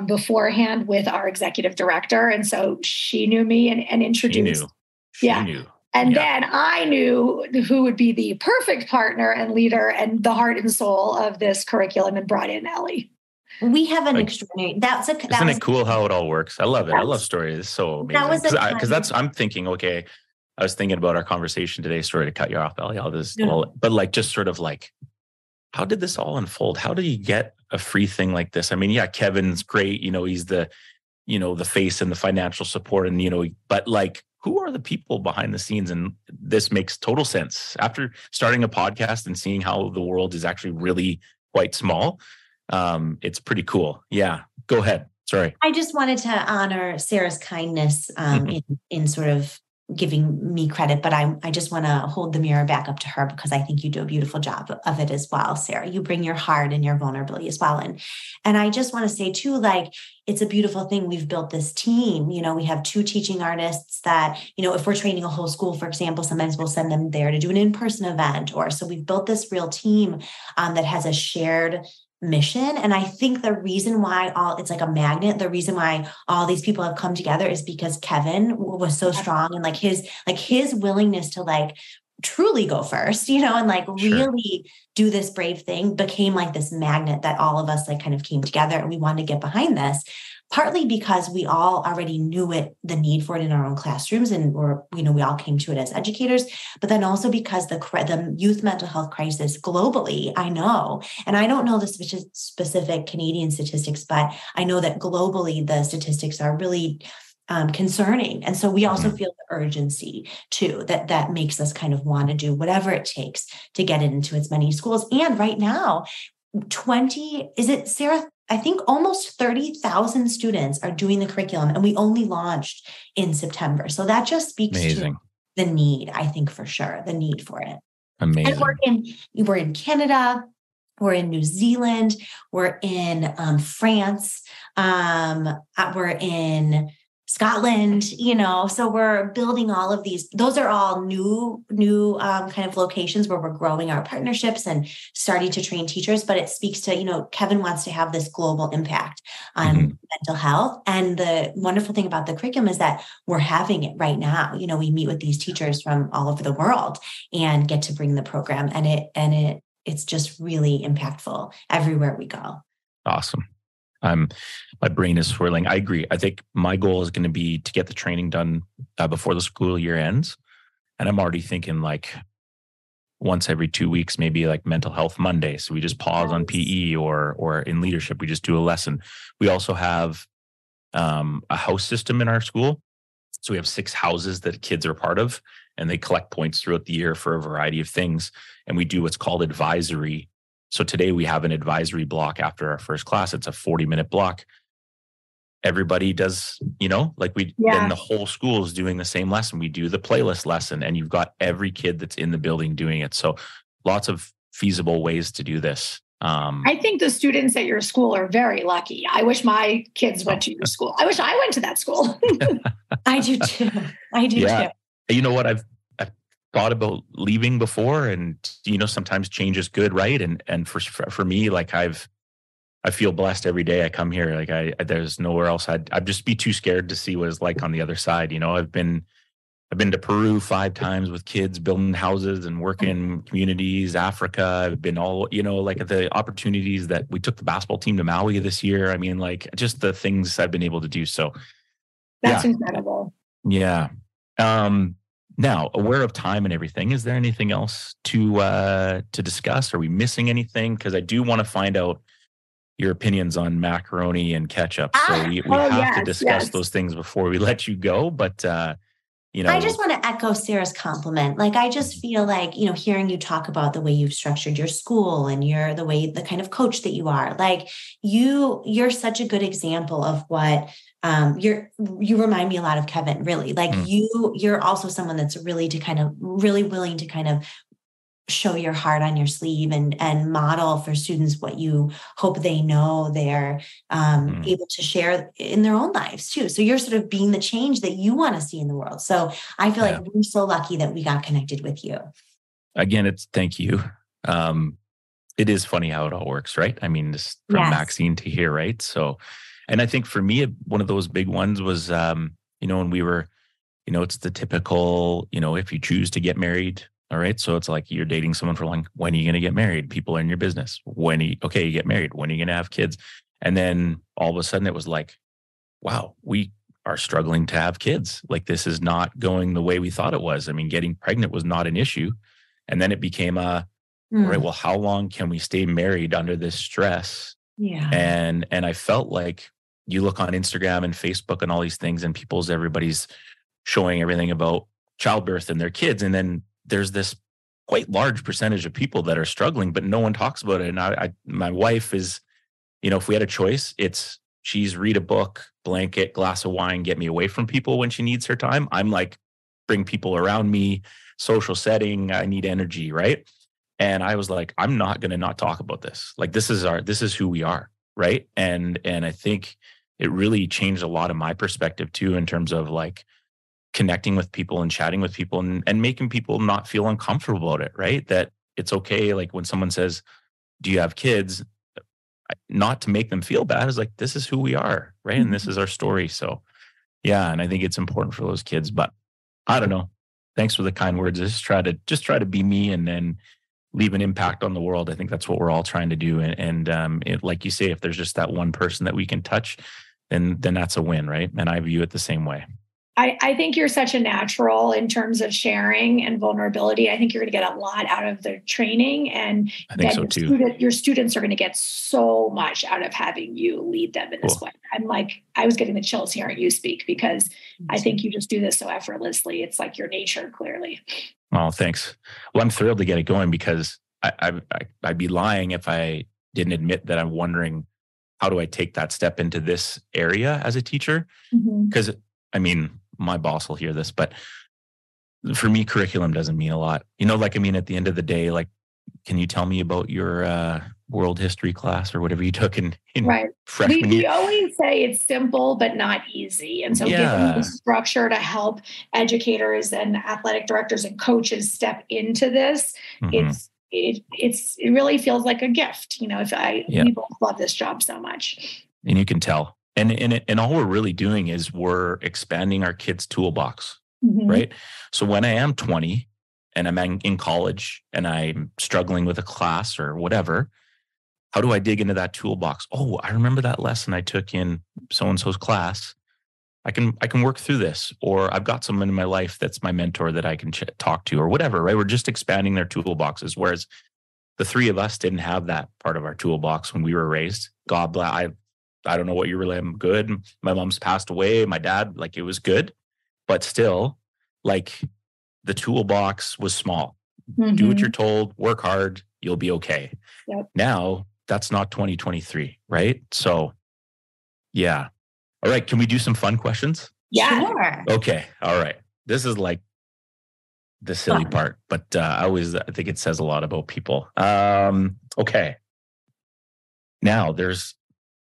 beforehand with our executive director. And so she knew me and introduced. She knew. And then I knew who would be the perfect partner and leader and the heart and soul of this curriculum, and brought in Ellie. We have an extraordinary. Isn't it cool how it all works? I love it. I love stories. It's so amazing. Because I'm thinking, okay, I was thinking about our conversation today. Sorry to cut you off, Ellie. But like, just sort of like, how did this all unfold? How did you get a free thing like this? I mean, yeah, Kevin's great. He's the face and the financial support, and but like, who are the people behind the scenes? And this makes total sense after starting a podcast and seeing how the world is actually really quite small. It's pretty cool. Yeah, go ahead. Sorry. I just wanted to honor Sara's kindness in sort of giving me credit, but I just want to hold the mirror back up to her, because I think you do a beautiful job of it as well, Sara. You bring your heart and your vulnerability as well. And I just want to say too, like, it's a beautiful thing. We've built this team. We have 2 teaching artists that, if we're training a whole school, for example, sometimes we'll send them there to do an in-person event, so we've built this real team that has a shared mission. And I think the reason why it's like a magnet, the reason why all these people have come together is because Kevin was so strong, and like his willingness to like truly go first, and like really do this brave thing became like this magnet that all of us like kind of came together, and we wanted to get behind this. Partly because we all already knew the need for it in our own classrooms, and we all came to it as educators, but then also because the youth mental health crisis globally, I know, and I don't know the specific Canadian statistics, but I know that globally the statistics are really concerning. And so we also feel the urgency too, that makes us kind of want to do whatever it takes to get it into as many schools. And right now, Sara? I think almost 30,000 students are doing the curriculum, and we only launched in September. So that just speaks to the need, I think for sure, the need for it. Amazing. And we're in Canada, we're in New Zealand, we're in France, we're in Scotland, so we're building all of these. Those are all new kind of locations where we're growing our partnerships and starting to train teachers. But it speaks to, Kevin wants to have this global impact on mental health. And the wonderful thing about the curriculum is that we're having it right now. We meet with these teachers from all over the world and get to bring the program, and it's just really impactful everywhere we go. Awesome. My brain is swirling. I agree. I think my goal is going to be to get the training done before the school year ends. And I'm already thinking like once every 2 weeks, maybe like mental health Monday. So we just pause on PE or in leadership, we just do a lesson. We also have a house system in our school. So we have 6 houses that kids are part of, and they collect points throughout the year for a variety of things. And we do what's called advisory. So today we have an advisory block after our first class. It's a 40-minute block. Everybody does, then the whole school is doing the same lesson. We do the playlist lesson, and you've got every kid that's in the building doing it. So lots of feasible ways to do this. I think the students at your school are very lucky. I wish my kids went to your school. I wish I went to that school. I do too. Too. You know what? I've thought about leaving before, and sometimes change is good, right? And for me, like I feel blessed every day I come here. Like there's nowhere else I'd just be too scared to see what it's like on the other side. I've been to Peru 5 times with kids, building houses and working in communities, Africa. I've been all, like the opportunities that we took the basketball team to Maui this year. I mean, like just the things I've been able to do. So that's incredible. Yeah. Now, aware of time and everything, is there anything else to discuss? Are we missing anything? Because I do want to find out your opinions on macaroni and ketchup. So we have to discuss those things before we let you go. But, I just want to echo Sarah's compliment. Like, I just feel like, hearing you talk about the way you've structured your school and the kind of coach that you are, like you're such a good example of what you remind me a lot of Kevin, really. Like you're also someone that's really willing to kind of show your heart on your sleeve and model for students what you hope they know they're able to share in their own lives too. So you're sort of being the change that you want to see in the world. So I feel like we're so lucky that we got connected with you. Again, thank you. It is funny how it all works, right? I mean, just from Maxine to here, right? So, and I think for me, one of those big ones was, when we were, it's the typical, if you choose to get married. All right. So it's like you're dating someone for like, when are you going to get married? People are in your business. You get married. When are you going to have kids? And then all of a sudden it was like, wow, we are struggling to have kids. Like this is not going the way we thought it was. I mean, getting pregnant was not an issue. And then it became all right, well, how long can we stay married under this stress? Yeah. And I felt like you look on Instagram and Facebook and all these things and everybody's showing everything about childbirth and their kids. And then there's this quite large percentage of people that are struggling, but no one talks about it. And my wife is, if we had a choice, she's read a book, blanket, glass of wine, get me away from people when she needs her time. I'm like, bring people around me, social setting. I need energy. Right. And I was like, I'm not going to not talk about this. Like, this is who we are. Right. And I think it really changed a lot of my perspective too, in terms of like, connecting with people and chatting with people and making people not feel uncomfortable about it, right? That it's okay. Like when someone says, do you have kids? Not to make them feel bad. It's like, this is who we are, right? And this is our story. So yeah. And I think it's important for those kids, but I don't know. Thanks for the kind words. Just try to be me and then leave an impact on the world. I think that's what we're all trying to do. And like you say, if there's just that one person that we can touch, then that's a win, right? And I view it the same way. I think you're such a natural in terms of sharing and vulnerability. I think you're going to get a lot out of the training, and I think so too. Your students are going to get so much out of having you lead them in this way. I was getting the chills hearing you speak because I think you just do this so effortlessly. It's like your nature, clearly. Oh, thanks. Well, I'm thrilled to get it going because I'd be lying if I didn't admit that I'm wondering, how do I take that step into this area as a teacher? Because I mean, my boss will hear this, but For me, curriculum doesn't mean a lot. You know, like, I mean, at the end of the day, like, can you tell me about your world history class or whatever you took in right. freshman year? We always say it's simple, but not easy. And so giving the structure to help educators and athletic directors and coaches step into this, it really feels like a gift. You know, we both love this job so much. And you can tell. And all we're really doing is we're expanding our kids' toolbox, right? So when I am 20 and I'm in college and I'm struggling with a class or whatever, how do I dig into that toolbox? Oh, I remember that lesson I took in so-and-so's class. I can work through this, or I've got someone in my life that's my mentor that I can talk to, or whatever, right? We're just expanding their toolboxes. Whereas the three of us didn't have that part of our toolbox when we were raised. God bless. I don't know what you really. I'm good. My mom's passed away. My dad, like, it was good, but still, like, the toolbox was small. Do what you're told. Work hard. You'll be okay. Yep. Now that's not 2023, right? So, yeah. All right. Can we do some fun questions? Yeah. Sure. Okay. All right. This is like the silly part, but I think it says a lot about people. Okay. Now there's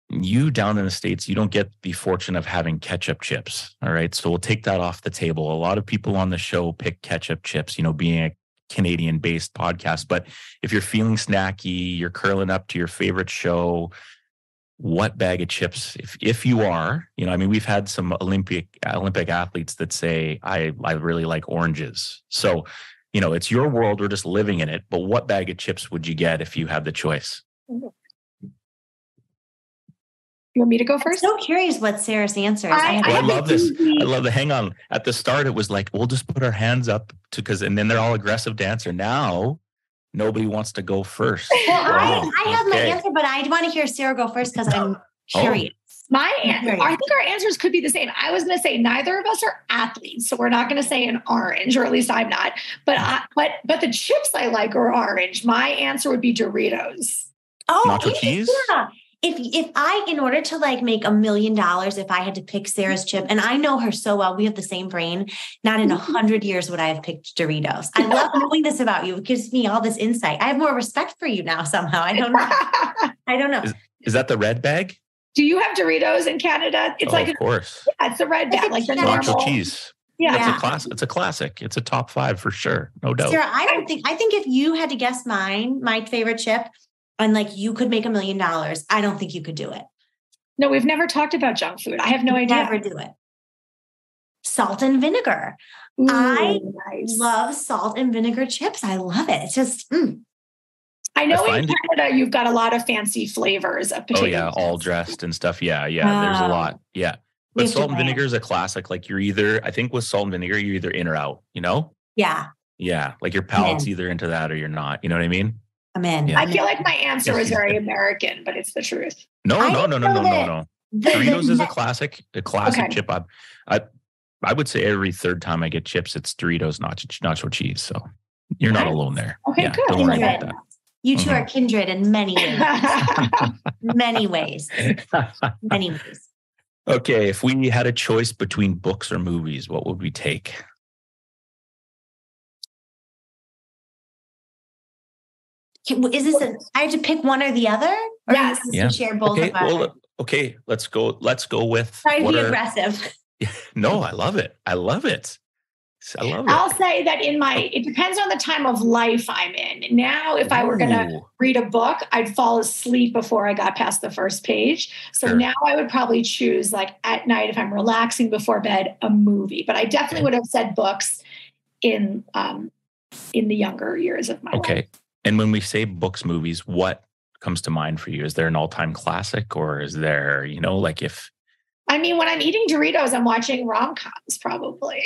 you down in the States, you don't get the fortune of having ketchup chips. All right. So we'll take that off the table. A lot of people on the show pick ketchup chips, you know, being a Canadian based podcast. But if you're feeling snacky, you're curling up to your favorite show, what bag of chips, if you are, you know, I mean, we've had some Olympic athletes that say, I really like oranges. So, you know, it's your world. We're just living in it. But what bag of chips would you get if you had the choice? You want me to go first? I'm so curious what Sarah's answer is. I love this. I love the hang on. At the start, it was like, we'll just put our hands up and then they're all aggressive to answer. Now, nobody wants to go first. Well, I have my answer, but I want to hear Sarah go first because I'm curious. I think our answers could be the same. I was going to say neither of us are athletes, so we're not going to say an orange, or at least I'm not. But the chips I like are orange. My answer would be Doritos. Oh, nacho cheese. Yeah. If I, in order to like make $1 million, if I had to pick Sarah's chip, and I know her so well, we have the same brain, not in 100 years would I have picked Doritos. I love knowing this about you. It gives me all this insight. I have more respect for you now somehow. I don't know. Is that the red bag? Do you have Doritos in Canada? It's of course. Yeah, it's a red bag, like the normal nacho cheese. Yeah. It's a classic. It's a top 5 for sure. No doubt. Sarah, I think if you had to guess my favorite chip, and like you could make $1 million, I don't think you could do it. No, we've never talked about junk food. I have no idea. Never do it. Salt and vinegar. Ooh, I nice. love salt and vinegar chips. I love it. It's just. I know in Canada you've got a lot of fancy flavors of potato. Oh yeah, chips. All dressed and stuff. Yeah. There's a lot. Yeah, but salt and vinegar is a classic. Like I think with salt and vinegar, you're either in or out. You know? Yeah. Yeah, like your palate's either into that or you're not. You know what I mean? I'm in. Yeah. I feel like my answer is very American, but it's the truth. No. Doritos is a classic chip. I would say every third time I get chips, it's Doritos nacho cheese. So you're not alone there. Okay, yeah, good. Don't worry about that. You two are kindred in many ways. Many ways. Many ways. Okay, if we had a choice between books or movies, what would we take? Is this I have to pick one or the other? Or yes. To share both of us? Okay, let's go with. Try to be aggressive. No, I love it. I'll say that it depends on the time of life I'm in. Now, if I were going to read a book, I'd fall asleep before I got past the first page. So now I would probably choose, like, at night, if I'm relaxing before bed, a movie. But I definitely would have said books in the younger years of my life. Okay. And when we say books, movies, what comes to mind for you? Is there an all-time classic, or is there, like if... I mean, when I'm eating Doritos, I'm watching rom-coms probably.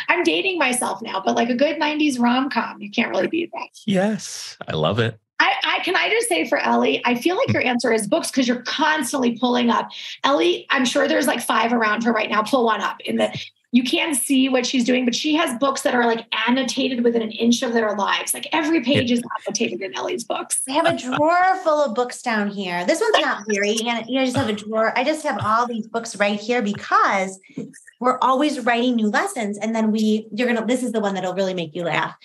I'm dating myself now, but like a good 90s rom-com, you can't really beat that. Yes, I love it. Can I just say for Ellie, I feel like your answer is books because you're constantly pulling up. Ellie, I'm sure there's like 5 around her right now. Pull one up you can't see what she's doing, but she has books that are like annotated within an inch of their lives. Like every page is annotated in Ellie's books. I have a drawer full of books down here. This one's not very, and I just have a drawer. I just have all these books right here because we're always writing new lessons. And then this is the one that'll really make you laugh.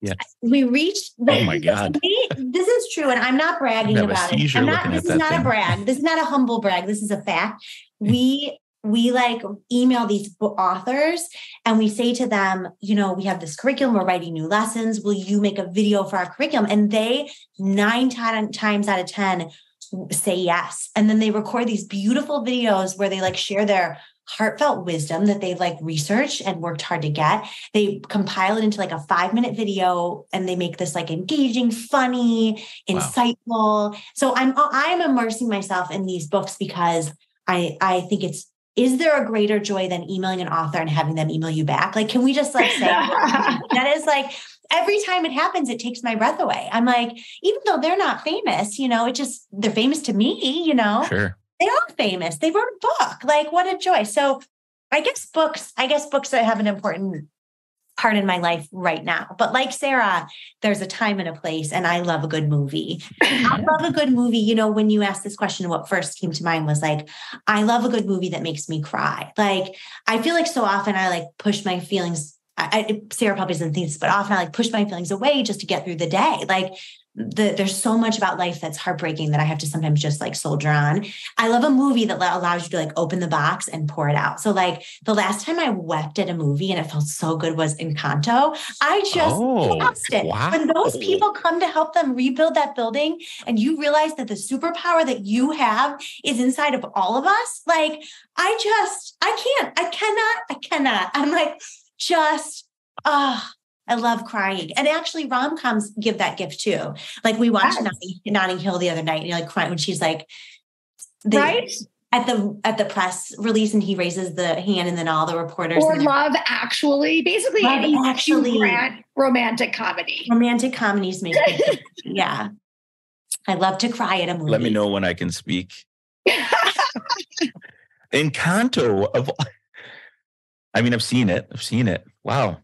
Yeah. We reached. Oh my God. This is true. And I'm not bragging about it. This is not a brag. This is not a humble brag. This is a fact. We like email these authors and we say to them, we have this curriculum, we're writing new lessons. Will you make a video for our curriculum? And they 9 times out of 10 say yes. And then they record these beautiful videos where they like share their heartfelt wisdom that they've like researched and worked hard to get. They compile it into like a 5-minute video and they make this like engaging, funny, insightful. Wow. So I'm immersing myself in these books because I think is there a greater joy than emailing an author and having them email you back? Like, can we just like say that is like every time it happens, it takes my breath away. I'm like, even though they're not famous, they're famous to me, Sure. They are famous. They wrote a book. Like, what a joy. So I guess books that have an important part in my life right now. But like Sara, there's a time and a place, and I love a good movie. I love a good movie. When you asked this question, what first came to mind was like, I love a good movie that makes me cry. Like, I feel like so often I like push my feelings. Sara probably doesn't think this, but often I like push my feelings away just to get through the day. Like, there's so much about life that's heartbreaking that I have to sometimes just like soldier on. I love a movie that allows you to like open the box and pour it out. So like the last time I wept at a movie and it felt so good was Encanto. I just lost it. Wow. When those people come to help them rebuild that building and you realize that the superpower that you have is inside of all of us. Like, I cannot. I'm like, I love crying. And actually rom-coms give that gift too. Like we watched Notting Hill the other night and you're like crying when she's like, right? At the press release and he raises the hand and then all the reporters. Or Love Actually, basically any romantic comedy. Romantic comedies make me, yeah. I love to cry at a movie. Let me know when I can speak. Encanto. I've seen it. Wow.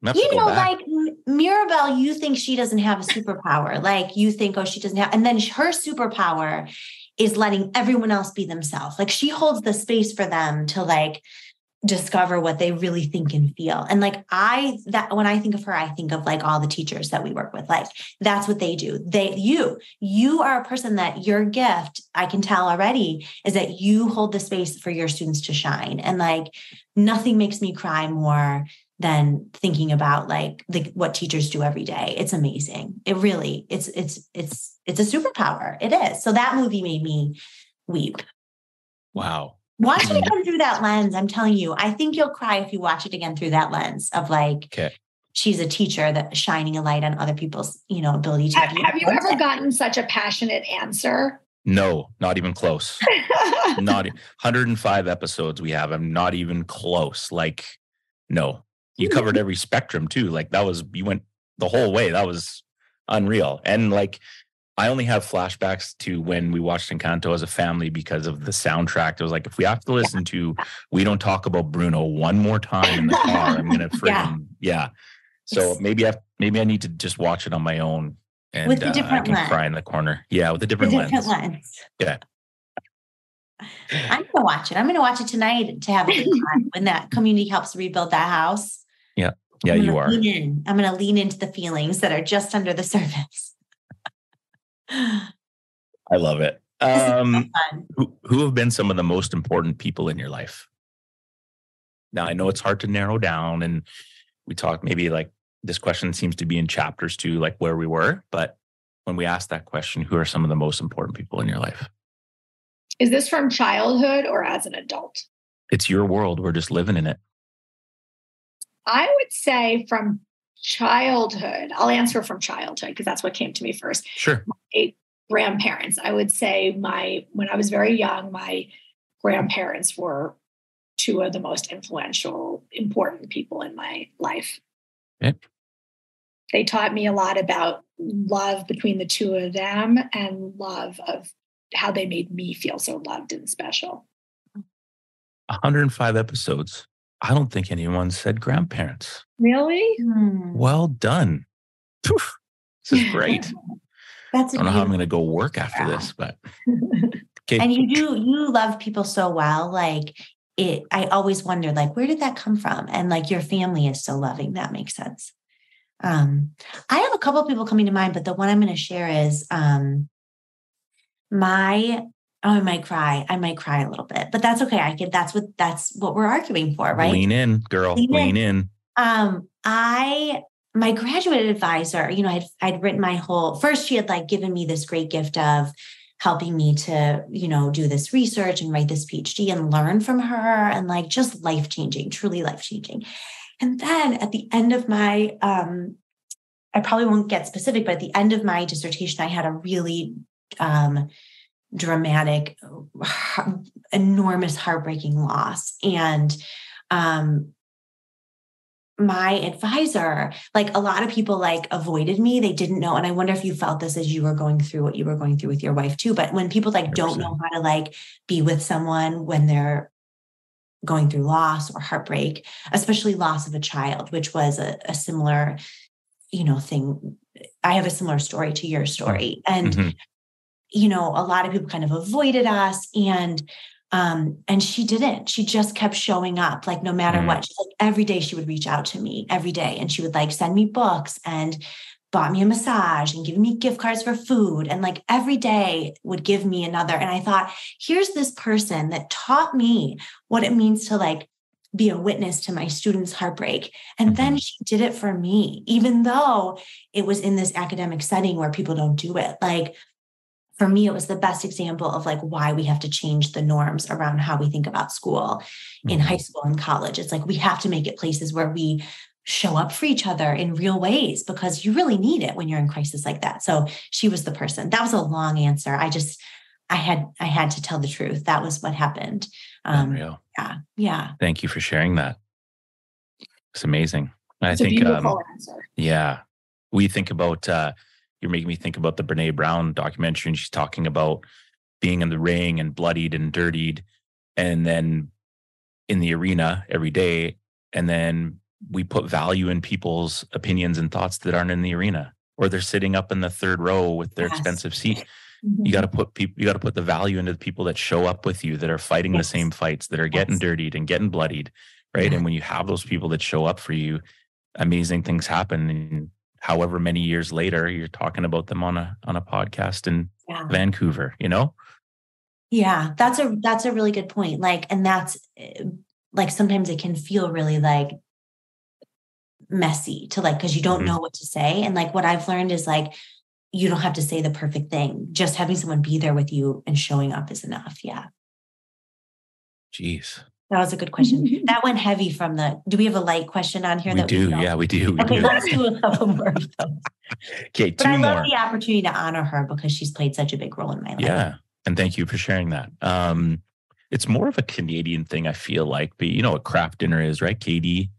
Like Mirabelle, you think she doesn't have a superpower. Like you think, she doesn't have, and then her superpower is letting everyone else be themselves. Like she holds the space for them to like discover what they really think and feel. And like when I think of her, I think of like all the teachers that we work with. Like that's what they do. You are a person that your gift, I can tell already, is that you hold the space for your students to shine. And like nothing makes me cry more than thinking about like what teachers do every day. It's amazing. It really, it's a superpower. It is. So that movie made me weep. Wow. Watch it again through that lens. I'm telling you, I think you'll cry if you watch it again through that lens of like, she's a teacher that's shining a light on other people's, ability to. Have you ever gotten such a passionate answer? No, not even close. Not 105 episodes we have. I'm not even close. Like, no. You covered every spectrum too. Like you went the whole way. That was unreal. And like, I only have flashbacks to when we watched Encanto as a family because of the soundtrack. It was like, if we have to listen to We Don't Talk About Bruno one more time in the car, I'm going to freaking, So maybe I need to just watch it on my own and with a different lens. Cry in the corner. Yeah. With a different lens. Yeah. I'm going to watch it. I'm going to watch it tonight to have a good time when that community helps rebuild that house. Yeah. Yeah, you are. I'm going to lean into the feelings that are just under the surface. I love it. Who have been some of the most important people in your life? Now, I know it's hard to narrow down, and we talk maybe like this question seems to be in chapters too, like where we were. But when we ask that question, who are some of the most important people in your life? Is this from childhood or as an adult? It's your world. We're just living in it. I would say from childhood. I'll answer from childhood because that's what came to me first. Sure. My grandparents. I would say when I was very young, my grandparents were two of the most influential, important people in my life. Yeah. They taught me a lot about love between the two of them and love of how they made me feel so loved and special. 105 episodes. I don't think anyone said grandparents. Really? Well done. Poof. This is great. I don't know how I'm going to go work after this, but. Okay. And you love people so well. Like I always wondered, like, where did that come from? And like, your family is so loving. That makes sense. I have a couple of people coming to mind, but the one I'm going to share is, I might cry. I might cry a little bit, but that's okay. That's what we're arguing for, right? Lean in, girl. Lean in. My graduate advisor, I'd written first she had like given me this great gift of helping me to, do this research and write this PhD and learn from her, and like just life-changing, truly life-changing. And then at the end of my, I probably won't get specific, but at the end of my dissertation, I had a really dramatic, enormous, heartbreaking loss. And my advisor, like a lot of people like avoided me. They didn't know. And I wonder if you felt this as you were going through what you were going through with your wife too. But when people like 100%. Don't know how to like be with someone when they're going through loss or heartbreak, especially loss of a child, which was a similar, thing. I have a similar story to your story. And, a lot of people kind of avoided us, and she didn't. She just kept showing up, like no matter what. Like, every day she would reach out to me every day, and she would like send me books and bought me a massage and give me gift cards for food. And like every day would give me another. And I thought, here's this person that taught me what it means to like be a witness to my students' heartbreak. And then she did it for me, even though it was in this academic setting where people don't do it. Like, for me, it was the best example of like why we have to change the norms around how we think about school in high school and college. It's like, we have to make it places where we show up for each other in real ways, because you really need it when you're in crisis like that. So she was the person. That was a long answer. I had to tell the truth. That was what happened. Unreal. Yeah. Thank you for sharing that. It's amazing. It's a beautiful answer. Yeah. We think about, you're making me think about the Brene Brown documentary, and she's talking about being in the ring and bloodied and dirtied, and then in the arena every day. And then we put value in people's opinions and thoughts that aren't in the arena, or they're sitting up in the third row with their expensive seat. You got to put the value into the people that show up with you, that are fighting the same fights, that are getting dirtied and getting bloodied. Right. And when you have those people that show up for you, amazing things happen. And however many years later, you're talking about them on a podcast in Vancouver, Yeah, that's a really good point. Like, and that's like, sometimes it can feel really like messy to like, because you don't know what to say. And like, what I've learned is like, you don't have to say the perfect thing. Just having someone be there with you and showing up is enough. Yeah. Jeez. That was a good question. That went heavy from do we have a light question on here? We do. Yeah, we do. Okay, let's do a couple more of those. Okay, but I love the opportunity to honor her because she's played such a big role in my life. Yeah. And thank you for sharing that. It's more of a Canadian thing, I feel like, but you know what craft dinner is, right, Katie?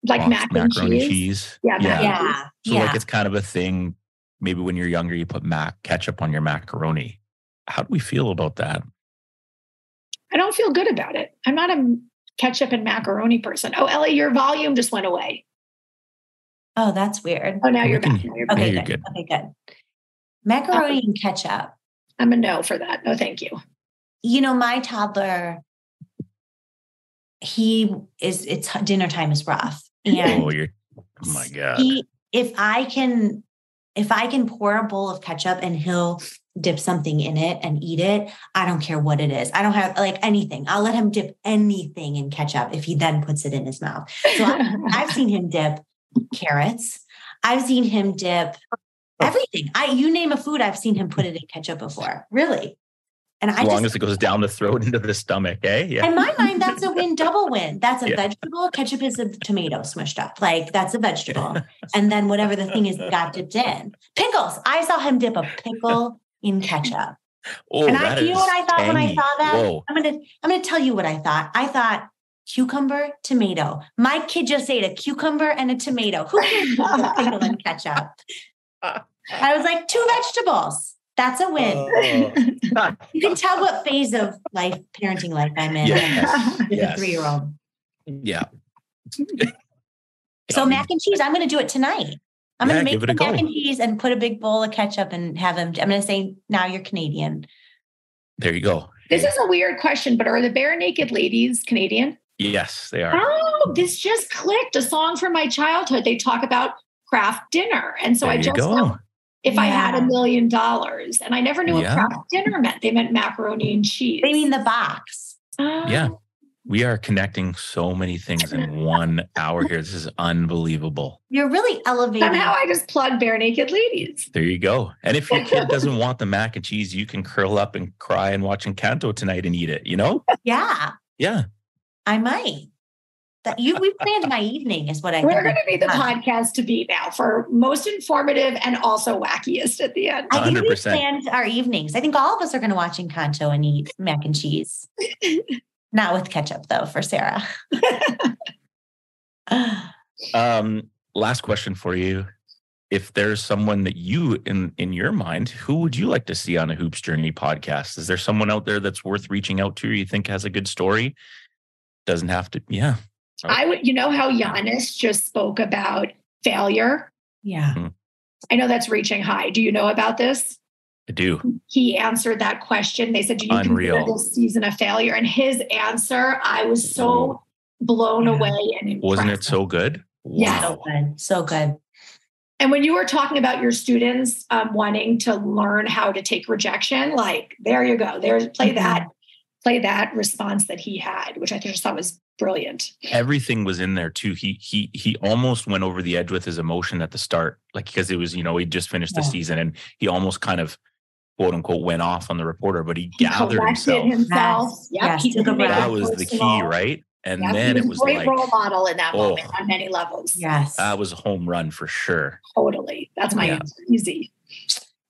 Like macaroni cheese. Yeah. So like, it's kind of a thing. Maybe when you're younger, you put ketchup on your macaroni. How do we feel about that? I don't feel good about it. I'm not a ketchup and macaroni person. Oh, Ellie, your volume just went away. Oh, that's weird. Oh, now you're back. Okay, you're good. Okay, good. Macaroni and ketchup. I'm a no for that. No, thank you. My toddler, it's dinner time is rough. And oh my God. If I can pour a bowl of ketchup and he'll dip something in it and eat it, I don't care what it is. I don't have like anything. I'll let him dip anything in ketchup if he then puts it in his mouth. So I've seen him dip carrots. I've seen him dip everything. You name a food, I've seen him put it in ketchup before. Really. And as long as it goes down the throat into the stomach, eh? Yeah. In my mind, that's a win, double win. That's a vegetable. Ketchup is a tomato smushed up. Like, that's a vegetable. And then whatever the thing is that got dipped in. Pickles. I saw him dip a pickle in ketchup. Oh, and you know what I thought when I saw that? Whoa. I'm gonna tell you what I thought. I thought cucumber, tomato. My kid just ate a cucumber and a tomato. Who cares about pickle and ketchup? I was like, 2 vegetables. That's a win. You can tell what phase of parenting life I'm in. With a 3-year-old. Yeah. So mac and cheese, I'm going to do it tonight. I'm going to make the mac and cheese and put a big bowl of ketchup and have him. I'm going to say, now you're Canadian. There you go. This is a weird question, but are the Bare Naked Ladies Canadian? Yes, they are. Oh, this just clicked. A song from my childhood. They talk about craft dinner. And so There I you just go. know if I had $1 million, and I never knew what Yeah. craft dinner meant. They meant macaroni and cheese. They mean the box. Yeah. We are connecting so many things in 1 hour here. This is unbelievable. You're really elevating. Somehow I just plugged Bare Naked Ladies. There you go. And if your kid doesn't want the mac and cheese, you can curl up and cry and watch Encanto tonight and eat it, you know? Yeah. Yeah. I might. We planned my evening is what I think. We're going to be the podcast to beat now for most informative and also wackiest at the end. I think 100%. we planned our evenings. I think all of us are going to watch Encanto and eat mac and cheese. Not with ketchup, though, for Sarah. Last question for you. If there's someone that you, in your mind, who would you like to see on a Hoops Journey podcast? Is there someone out there that's worth reaching out to, you think has a good story? Doesn't have to, yeah. I would, you know how Giannis just spoke about failure? Yeah. Mm-hmm. I know that's reaching high. Do you know about this? I do. He answered that question. They said, do you consider this season a failure? And his answer, I was so blown away and impressed. Wasn't it so good? Yes. So good. So good. And when you were talking about your students wanting to learn how to take rejection, like, there you go. Play that response that he had, which I just thought was brilliant. Everything was in there too. He almost went over the edge with his emotion at the start, like, because it was, he just finished the season and he almost kind of, quote unquote, went off on the reporter, but he gathered himself. Yes. Yep. That was the key, right? And then it was a great like role model in that moment on many levels. Yes. That was a home run for sure. Totally. That's my answer. Easy.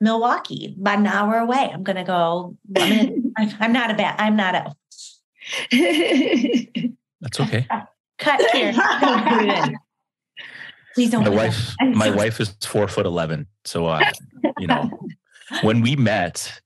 Milwaukee, about an hour away. I'm going to go. I'm not a. That's okay. Cut here. Please don't. My wife is 4'11". So, when we met,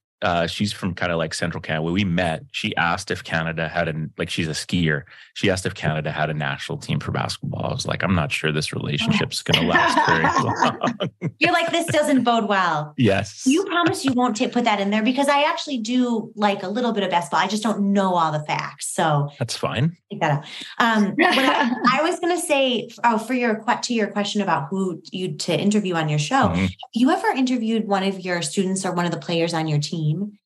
she's from kind of like Central Canada. When we met, she asked if Canada had she's a skier. She asked if Canada had a national team for basketball. I was like, I'm not sure this relationship's going to last very long. You're like, this doesn't bode well. Yes. You promise you won't put that in there, because I actually do like a little bit of basketball. I just don't know all the facts. So that's fine. Take that out. I was going to say, to your question about who you to interview on your show, have you ever interviewed one of your students or one of the players on your team?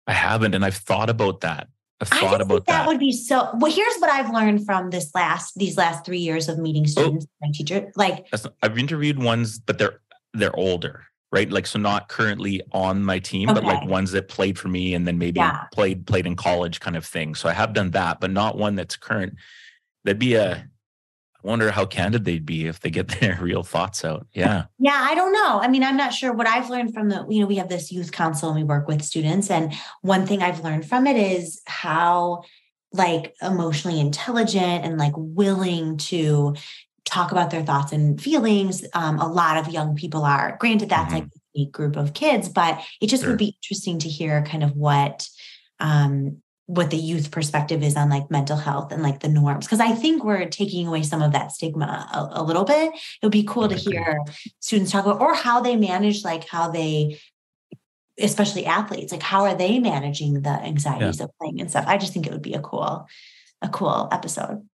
I haven't, and I've thought about that. That would be so. Well, here's what I've learned from these last 3 years of meeting students and teachers. I've interviewed ones, but they're older, right? Like, so not currently on my team, but like ones that played for me and then maybe played in college kind of thing. So I have done that, but not one that's current. That'd be I wonder how candid they'd be if they get their real thoughts out. Yeah. Yeah. I don't know. I mean, I'm not sure. What I've learned from we have this youth council and we work with students. And one thing I've learned from it is how emotionally intelligent and willing to talk about their thoughts and feelings. A lot of young people are. Granted, that's a unique group of kids, but it just would be interesting to hear kind of what the youth perspective is on mental health and the norms. Because I think we're taking away some of that stigma a little bit. It would be cool to hear students talk about, or how they manage, especially athletes, how are they managing the anxieties of playing and stuff. I just think it would be a cool episode.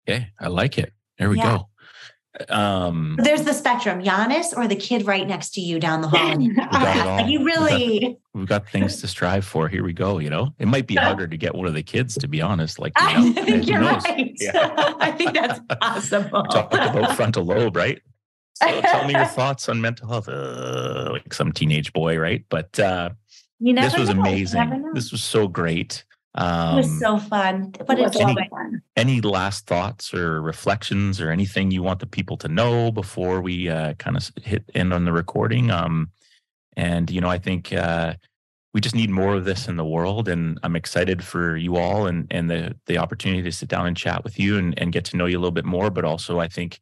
Okay. I like it. There we go. There's the spectrum, Giannis or the kid right next to you down the hall. We've got things to strive for. Here we go. It might be harder to get one of the kids, to be honest. I think you're right. Yeah. I think that's possible. Talk about frontal lobe, right? So tell me your thoughts on mental health. Like some teenage boy, right? But this was amazing. This was so great. It was so fun. But it's fun. Any last thoughts or reflections or anything you want the people to know before we kind of hit end on the recording? I think we just need more of this in the world, and I'm excited for you all and the opportunity to sit down and chat with you and get to know you a little bit more. But also, I think,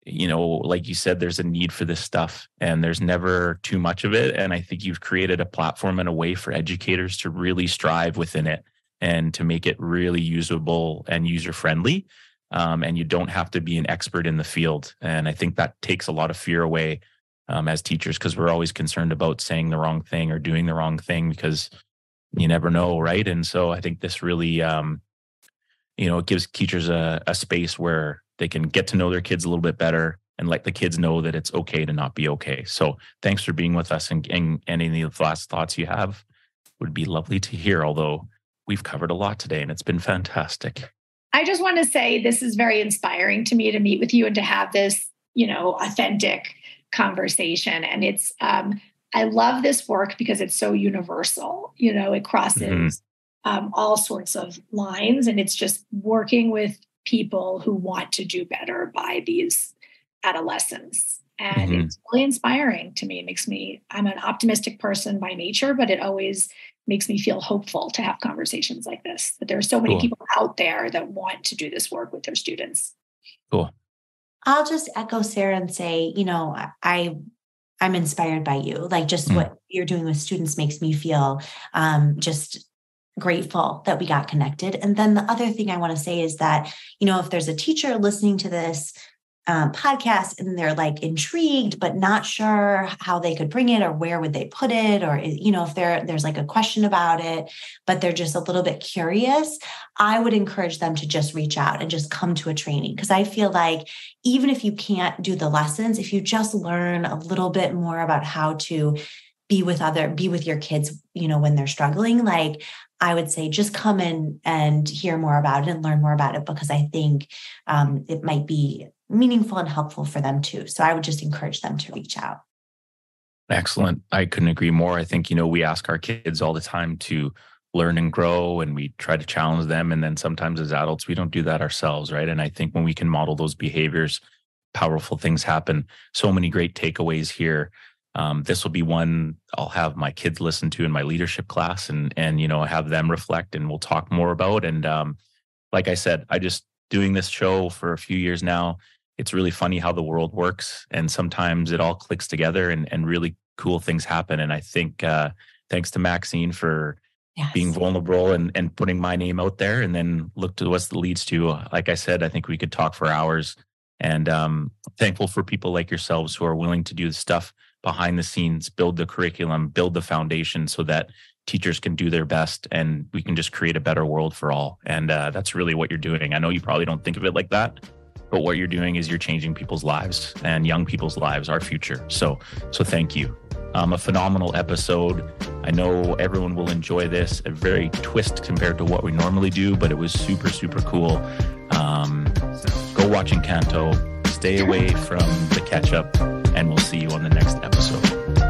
like you said, there's a need for this stuff and there's never too much of it. And I think you've created a platform and a way for educators to really strive within it and to make it really usable and user-friendly. And you don't have to be an expert in the field. And I think that takes a lot of fear away as teachers, because we're always concerned about saying the wrong thing or doing the wrong thing, because You never know, right? And so I think this really, it gives teachers a space where they can get to know their kids a little bit better and let the kids know that it's okay to not be okay. So thanks for being with us, and any of the last thoughts you have would be lovely to hear, although we've covered a lot today and it's been fantastic. I just want to say this is very inspiring to me to meet with you and to have this, authentic conversation. And it's, I love this work because it's so universal, it crosses all sorts of lines, and it's just working with people who want to do better by these adolescents. And it's really inspiring to me. I'm an optimistic person by nature, but it always makes me feel hopeful to have conversations like this, that there are so many people out there that want to do this work with their students. Cool. I'll just echo Sarah and say, I'm inspired by you. Like just what you're doing with students makes me feel just grateful that we got connected. And then the other thing I want to say is that, if there's a teacher listening to this podcast and they're like intrigued, but not sure how they could bring it or where would they put it, or, if there's like a question about it, but they're just a little bit curious, I would encourage them to just reach out and just come to a training. Because I feel like even if you can't do the lessons, if you just learn a little bit more about how to be with your kids, when they're struggling, like I would say, just come in and hear more about it and learn more about it, because I think it might be meaningful and helpful for them too. So I would just encourage them to reach out. Excellent. I couldn't agree more. I think, we ask our kids all the time to learn and grow, and we try to challenge them. And then sometimes as adults, we don't do that ourselves, right? And I think when we can model those behaviors, powerful things happen. So many great takeaways here. This will be one I'll have my kids listen to in my leadership class and have them reflect, and we'll talk more about. And like I said, I just doing this show for a few years now. It's really funny how the world works, and sometimes it all clicks together and really cool things happen. And I think thanks to Maxine for being vulnerable and putting my name out there, and then look to what it leads to. Like I said, I think we could talk for hours, and thankful for people like yourselves who are willing to do the stuff behind the scenes, build the curriculum, build the foundation so that teachers can do their best and we can just create a better world for all. And that's really what you're doing. I know you probably don't think of it like that, but what you're doing is you're changing people's lives and young people's lives, our future. So thank you. A phenomenal episode. I know everyone will enjoy this, a very twist compared to what we normally do, but it was super, super cool. Go watch Encanto, stay away from the ketchup, and we'll see you on the next episode.